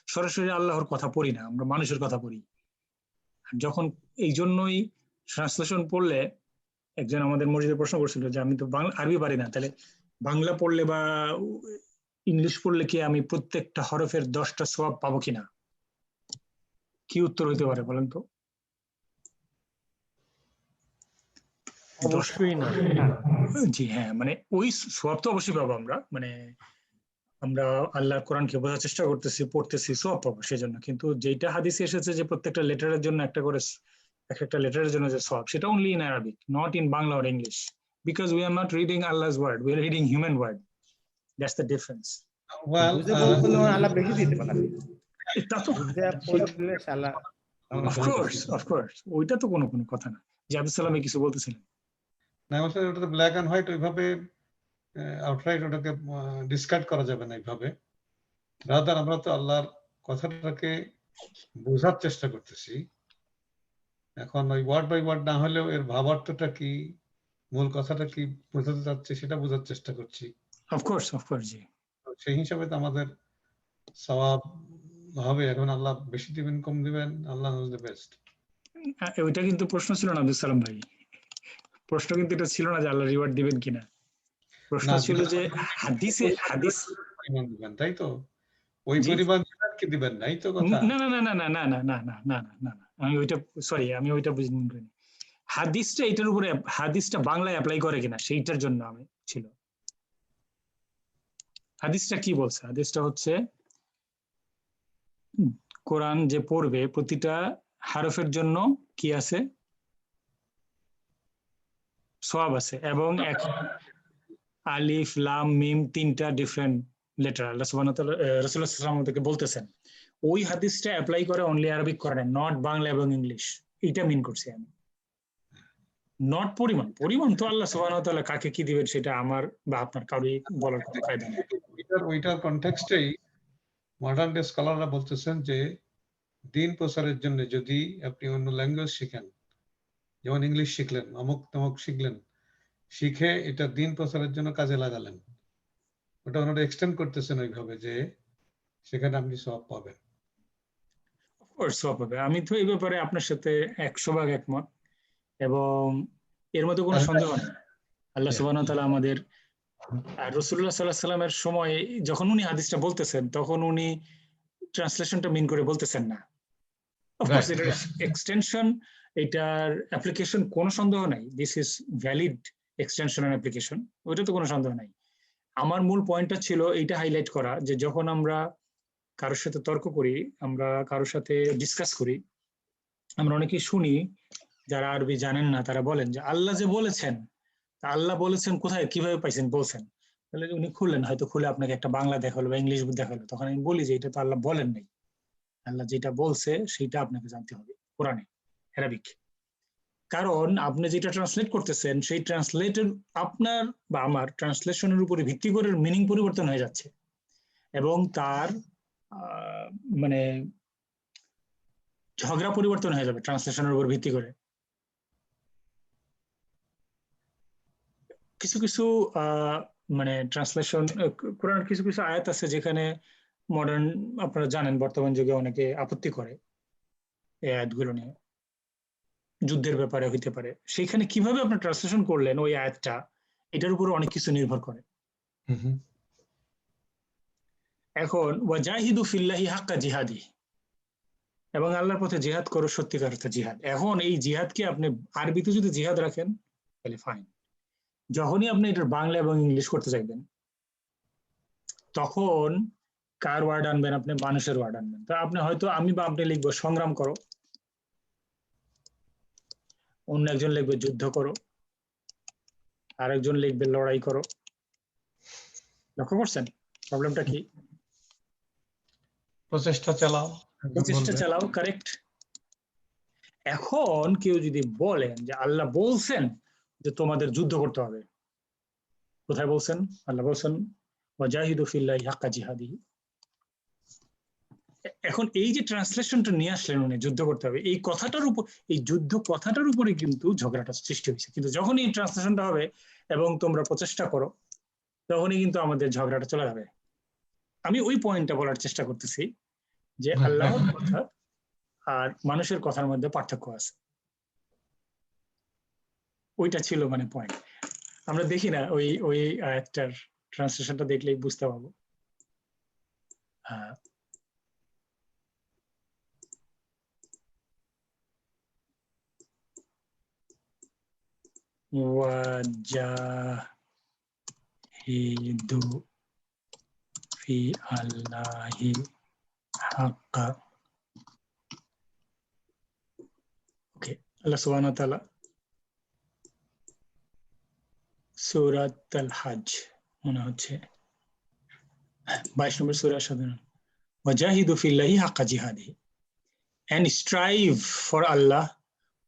সরাসরি আল্লাহর কথা পড়ি না, আমরা মানুষের কথা পড়ি। যখন এই জন্যই ট্রান্সলেশন পড়লে, একজন আমাদের মসজিদে প্রশ্ন করছিল যে আমি তো আরবি পারি না, তাহলে বাংলা পড়লে বা ইংলিশ পড়লে কি আমি প্রত্যেকটা হরফের 10টা সওয়াব পাবো কিনা? কি উত্তর হইতে পারে বলেন তো? অবশ্যই না। জি হ্যাঁ, মানে ওই সওয়াব তো অবশ্যই পাবো আমরা, মানে আমরা আল্লাহর কোরআনকে বোঝার চেষ্টা করতেছি, পড়তেছি, সওয়াব পাবো সেজন্য। কিন্তু যেটা হাদিসে এসেছে যে প্রত্যেকটা লেটারের জন্য একটা করে, এক একটা লেটারের জন্য যে সওয়াব, সেটা only in Arabic, not in Bangla or English, because we are not reading Allah's word, we are reading human word. That's the difference. Well, বুঝে বললে আল্লাহ বেশি দিতে পারে। তা তো বুঝে পড়ে দিলে আল্লাহ অফকোর্স ওইটা তো কোনো কথা না। যে আব্দুল সালামে কিছু বলতেছিলেন না, ওটা তো ব্ল্যাক এন্ড হোয়াইট, ওইভাবে আউটরাইট ওটাকে ডিসকার্ড করা যাবে না এইভাবে। রাদার আমরা তো আল্লাহর কথাটাকে বোঝার চেষ্টা করতেছি। এখন ওই ওয়ার্ড বাই ওয়ার্ড না হলেও এর ভাবার্থটা কি, মূল কথাটা কি বোঝাতে চাচ্ছে সেটা বোঝার চেষ্টা করছি। অফকোর্স জি। সেই হিসাবে তো আমাদের সওয়াব হবে। এখন আল্লাহ বেশি দিবেন কম দিবেন, আল্লাহ নোজ দ্য বেস্ট। ওইটা কিন্তু প্রশ্ন ছিল না আব্দুল সালাম ভাই, প্রশ্ন কিন্তু এটা ছিল না যে আল্লাহ রিওয়ার্ড দিবেন কিনা। প্রশ্ন ছিল যে হাদিস পরিমাণ দিবেন, তাই তো? ওই পরিমাণ দিবেন কি দিবেন নাই তো কথা। না না না না না না না না না না না না, আমি ওইটা সরি, আমি ওইটা বুঝিনি। হাদিসটা এটার উপরে, হাদিসটা বাংলায় অ্যাপ্লাই করে কিনা সেইটার জন্য আমি ছিল। হাদিসটা কি বলছে? হাদিসটা হচ্ছে কোরআন যে পড়বে প্রতিটা হারফের জন্য কি আছে? সওয়াব আছে। এবং আলিফ লাম মিম তিনটা ডিফারেন্ট লেটার আল্লাহ সুবহানাহু ওয়া তাআলা রাসূলুল্লাহ সাল্লাল্লাহু আলাইহি ওয়াসাল্লাম বলতেছেন। ওই হাদিসটা অ্যাপ্লাই করে অনলি আরবিক করে না, নট বাংলা এবং ইংলিশ। এটা মিন করছি আমি, নট পরিমাণ। পরিমাণ তো আল্লাহ সুবহানাহু ওয়া তাআলা কাকে কি দিবেন সেটা আমার বা আপনার কারোই বলার কোনো কায়দা নেই। ওইটার কনটেক্সটেই মডার্ন ডে স্কলাররা বলতেছেন যে দিন প্রচারের জন্য যদি আপনি অন্য ল্যাঙ্গুয়েজ শিখেন, যেমন ইংলিশ শিখলেন, অমুক তমুক শিখলেন, শিখে এটা দিন প্রচারের জন্য কাজে লাগালেন, ওটা ওনারা এক্সটেন্ড করতেছেন ওইভাবে যে সেখানে আপনি সওয়াব পাবেন। অফকোর্স সওয়াব পাবে। আমি তো এই ব্যাপারে আপনার সাথে 100% একমত, এবং এর মধ্যে কোনো সন্দেহ নেই। আল্লাহ সুবহানাহু ওয়া তাআলা আমাদের রাসূলুল্লাহ সাল্লাল্লাহু আলাইহি ওয়াসাল্লামের সময় যখন উনি হাদিসটা বলতেছেন তখন উনি ট্রান্সলেশনটা মিন করে বলতেছেন না। অফকোর্স এটার এক্সটেনশন, এটার অ্যাপ্লিকেশন কোনো সন্দেহ নাই, this is valid extension and application, ওইটা তো কোনো সন্দেহ নাই। আমার মূল পয়েন্টটা ছিল এইটা হাইলাইট করা যে যখন আমরা কারোর সাথে তর্ক করি, আমরা কারোর সাথে ডিসকাস করি, আমরা অনেকেই শুনি যারা আরবি জানেন না তারা বলেন যে আল্লাহ যে বলেছেন, আল্লাহ বলেছেন কোথায়, কিভাবে পাইছেন বলছেন? তাহলে উনি খুললেন, হয়তো খুলে আপনাকে একটা বাংলা দেখালো বা ইংলিশ দেখালো, তখন আমি বলি যে এটা তো আল্লাহ বলেন নাই, আল্লাহ যেটা বলছে সেটা আপনাকে জানতে হবে কোরআনে আরবিক। কারণ আপনি যেটা ট্রান্সলেট করতেছেন সেই ট্রান্সলেটের আপনার বা আমার ট্রান্সলেশনের উপরে ভিত্তি করে মিনিং পরিবর্তন হয়ে যাচ্ছে, এবং তার মানে ঝগড়া পরিবর্তন হয়ে যাবে ট্রান্সলেশনের উপর ভিত্তি করে। কিছু কিছু মানে ট্রান্সলেশন কোরআন কিছু কিছু আয়াত আছে যেখানে মডার্ন, আপনারা জানেন বর্তমান যুগে অনেকে আপত্তি করে এই আয়াতগুলো নিয়ে, যুদ্ধের ব্যাপারে হইতে পারে, সেইখানে কিভাবে আপনি ট্রান্সলেশন করলেন ওই আয়াতটা, এটার উপর অনেক কিছু নির্ভর করে। এখন ওয়াজাহিদু ফিল্লাহি হাক্কা জিহাদি, এবং আল্লাহর পথে জিহাদ করো সত্যিকার অর্থে জিহাদ। এখন এই জিহাদকে আপনি আরবিতে যদি জিহাদ রাখেন তাহলে ফাইন, যখনই আপনি এটার বাংলা এবং ইংলিশ করতে চাইবেন তখন কার ওয়ার্ড আনবেন? আপনি মানুষের ওয়ার্ড আনবেন। তা আপনি হয়তো আমি বা আপনি লিখবো সংগ্রাম করো, অন্য একজন লিখবে যুদ্ধ করো, আরেকজন লিখবে লড়াই করো। লক্ষ্য করছেন প্রবলেমটা কি? প্রচেষ্টা চালাও, প্রচেষ্টা চালাও, কারেক্ট। এখন কেউ যদি বলেন যে আল্লাহ বলছেন যে তোমাদের যুদ্ধ করতে হবে, কোথায় বলছেন? আল্লাহ বলছেন ওয়াজাহিদু ফিল্লাহি হাক্কা জিহাদিহি। এখন এই যে ট্রান্সলেশনটা নিয়ে আসলেন উনি, যুদ্ধ করতে হবে, এই কথাটার উপর, এই যুদ্ধ কথাটার উপরে কিন্তু ঝগড়াটা সৃষ্টি হয়েছে। কিন্তু যখনই এই ট্রান্সলেশনটা হবে এবং তোমরা প্রচেষ্টা করো, তখনই কিন্তু আমাদের ঝগড়াটা চলে যাবে। আমি ওই পয়েন্টটা বলার চেষ্টা করতেছি যে আল্লাহর কথা আর মানুষের কথার মধ্যে পার্থক্য আছে, ওইটা ছিল মানে পয়েন্ট। আমরা দেখি না ওই ওই আয়াতটার ট্রান্সলেশনটা দেখলেই বুঝতে পারবো। ওয়াজাহিদু في الله حق. Okay, Allah subhanahu wa ta'ala Surat al-Hajj মনে হচ্ছে 22 নম্বর সূরা সাধারণ ওয়াজাহিদু ফিল্লাহি হাক্কা জিহাদিহি, and strive for Allah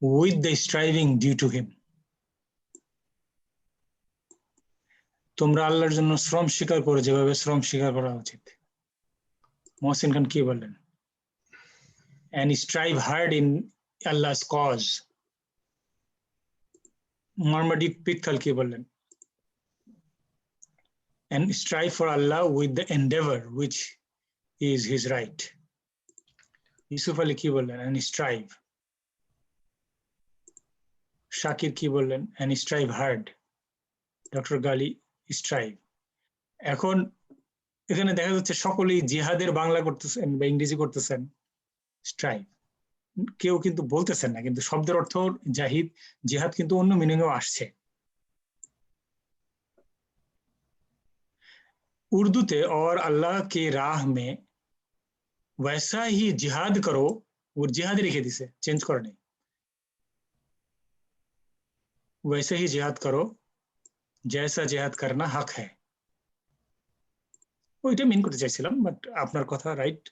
with the striving due to him. তোমরা আল্লাহর জন্য শ্রম স্বীকার করো যেভাবে শ্রম স্বীকার করা উচিত। মহসিন খান কি বললেন? and strive hard in Allah's cause. Marmadik Pikthal কি বললেন? and strive for Allah with the endeavor which is his right. Yusuf Ali কি বললেন? and strive. Shakir কি বললেন? and strive hard. Dr. Gali strive. এখন এখানে দেখা যাচ্ছে সকলেই জিহাদের বাংলা করতেছেন বা ইংরেজি করতেছেন স্ট্রাইভ, কেউ কিন্তু বলতেছেন না, কিন্তু শব্দের অর্থ জাহিদ জিহাদ কিন্তু অন্য মিনিংও আসছে। উর্দুতে और अल्लाह के राह में वैसा ही जिहाद करो, वो जिहाद लिखे दिसे चेंज করে নেই, वैसे ही जिहाद करो जैसा जिहाद करना हक है। ওইটা মিন করতে চাইছিলাম, বাট আপনার কথা রাইট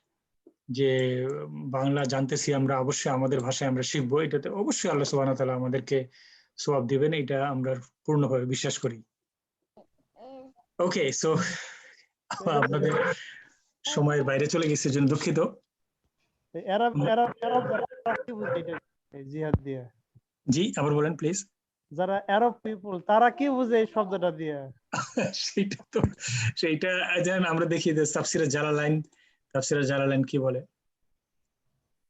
যে বাংলা জানতেছি আমরা, অবশ্যই আমাদের ভাষায় আমরা শিখবো, এটাতে অবশ্যই আল্লাহ সুবহানাহু ওয়া তাআলা আমাদেরকে সওয়াব দিবেন, এটা আমরা পূর্ণভাবে বিশ্বাস করি। ওকে, সো আপনাদের সময়ের বাইরে চলে গেছে জন্য দুঃখিত। জিহাদ দিয়ে জি আবার বলেন প্লিজ। যারা আরব পিপল তারা কি বুঝে এই শব্দটা দিয়ে? সেইটা জানেন, আমরা দেখি যে তাফসিরে জালালাইন কি বলে।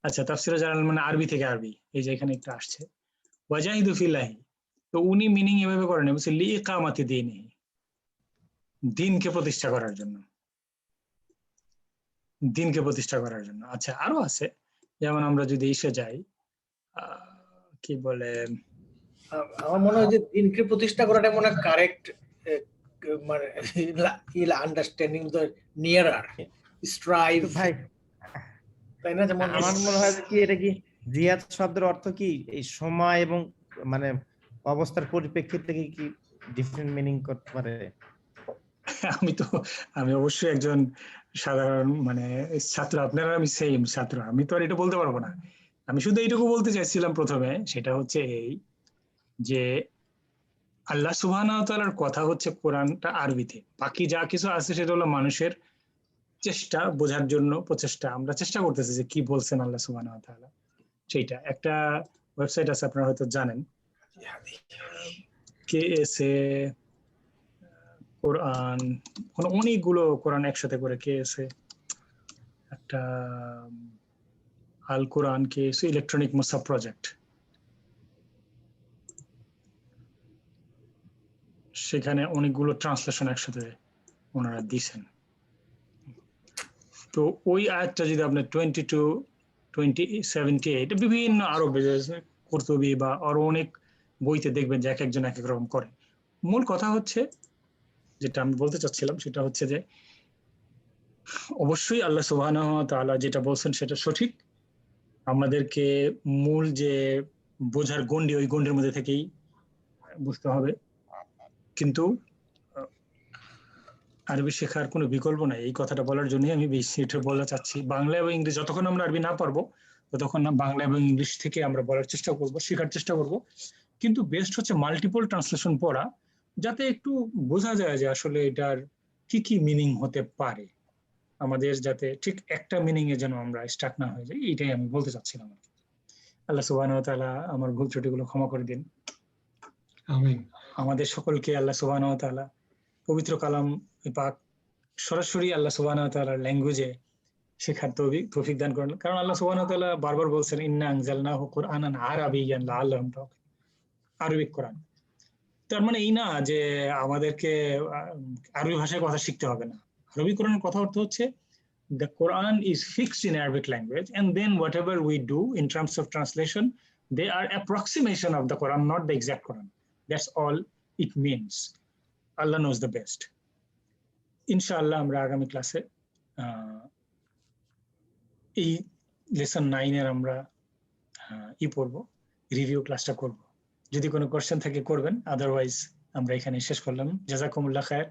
আচ্ছা, তাফসিরে জালালাইন মানে আরবি থেকে আরবি, এই যে এখানে একটা আসছে ওয়াজাহিদু ফিল্লাহি, তো উনি মিনিং এভাবে করেন বলছে লিইকামাতি দীনিহি, দিনকে প্রতিষ্ঠা করার জন্য, দিনকে প্রতিষ্ঠা করার জন্য। আচ্ছা, আরো আছে, যেমন আমরা যদি এসে যাই কি বলে, আমার মনে হয় যে দিনকে প্রতিষ্ঠা করাটা মনে হয় কারেক্ট, মানে আন্ডারস্ট্যান্ডিং দ্য নিয়ারার স্ট্রাইভ, ভাই তাই না? যেমন আমার মনে হয় কি এটা কি জিহাদ শব্দের অর্থ কি এই সময় এবং মানে অবস্থার পরিপ্রেক্ষিতে কি ডিফারেন্ট মিনিং করতে পারে? আমি অবশ্যই একজন সাধারণ মানে ছাত্র, আপনারা আমি সেম ছাত্র, আমি তো আর এটা বলতে পারবো না। আমি শুধু এইটুকু বলতে চাইছিলাম প্রথমে, সেটা হচ্ছে এই যে আল্লাহ সুবহানাহু ওয়া তাআলার কথা হচ্ছে কোরআনটা আরবিতে, বাকি যা কিছু আছে সেটা হলো মানুষের চেষ্টা, বোঝার জন্য প্রচেষ্টা, আমরা চেষ্টা করতেছি যে কি বলছেন আল্লাহ সুবহানাহু ওয়া তাআলা। সেইটা একটা ওয়েবসাইট আছে, আপনারা হয়তো জানেন, KSA কোরআন, অনেকগুলো কোরআন একসাথে করে KSA, একটা আল কোরআন KSA ইলেকট্রনিক মুসাফ প্রজেক্ট, সেখানে অনেকগুলো ট্রান্সলেশন একসাথে ওনারা দিয়েছেন। তো ওই আয়াতটা যদি আপনার 22, 78 বিভিন্ন আরো কুরতুবী বা আরো অনেক বইতে দেখবেন যে এক একজন এক এক রকম করে। মূল কথা হচ্ছে যেটা আমি বলতে চাচ্ছিলাম সেটা হচ্ছে যে অবশ্যই আল্লাহ সুবহানাহু ওয়া তাআলা যেটা বলছেন সেটা সঠিক, আমাদেরকে মূল যে বোঝার গণ্ডি, ওই গণ্ডির মধ্যে থেকেই বুঝতে হবে, কিন্তু আরবি শেখার কোনো বিকল্প নাই। এই কথাটা বলার জন্যই আমি বেশি এটা বলা চাচ্ছি। বাংলা এবং ইংরেজি যতক্ষণ আমরা আরবি না পারবো ততক্ষণ না বাংলা এবং ইংলিশ থেকে আমরা বলার চেষ্টা করব, শেখার চেষ্টা করব, কিন্তু বেস্ট হচ্ছে মাল্টিপল ট্রান্সলেশন পড়া, যাতে একটু বোঝা যায় যে আসলে এটার কি কি মিনিং হতে পারে, আমাদের যাতে ঠিক একটা মিনিং এ যেন আমরা স্টাক না হয়ে যাই, এইটাই আমি বলতে চাচ্ছিলাম। আল্লাহ সুবহানাহু ওয়া তাআলা আমার ভুল ত্রুটিগুলো ক্ষমা করে দিন। আমিন। আমাদের সকলকে আল্লাহ সুবহানাহু ওয়া তাআলা পবিত্র কালাম পাক সরাসরি আল্লাহ সুবহানাহু ওয়া তাআলার ল্যাঙ্গুয়েজে শেখার তৌফিক দান করেন, কারণ আল্লাহ সুবহানাহু ওয়া তাআলা বারবার বলছেন ইন্না আনজালনাহু কুরআনান আরাবিয়্যান লাআল্লাহুম তাআকুলুন, আরবিক কোরআন। তার মানে এই না যে আমাদেরকে আরবি ভাষায় কথা শিখতে হবে না। আরবি কোরআনের কথা অর্থ হচ্ছে the Quran is fixed in Arabic language, and then whatever we do in terms of translation, they are approximation of the Quran, not the exact Quran. That's all it means. Allah knows the best. ইনশাআল্লাহ আমরা আগামী ক্লাসে এই lesson 9 এর আমরা পড়ব, review ক্লাসটা করব। যদি কোনো কোশ্চেন থাকে করবেন, আদারওয়াইজ আমরা এখানে শেষ করলাম। জাযাকুমুল্লাহ খায়ের।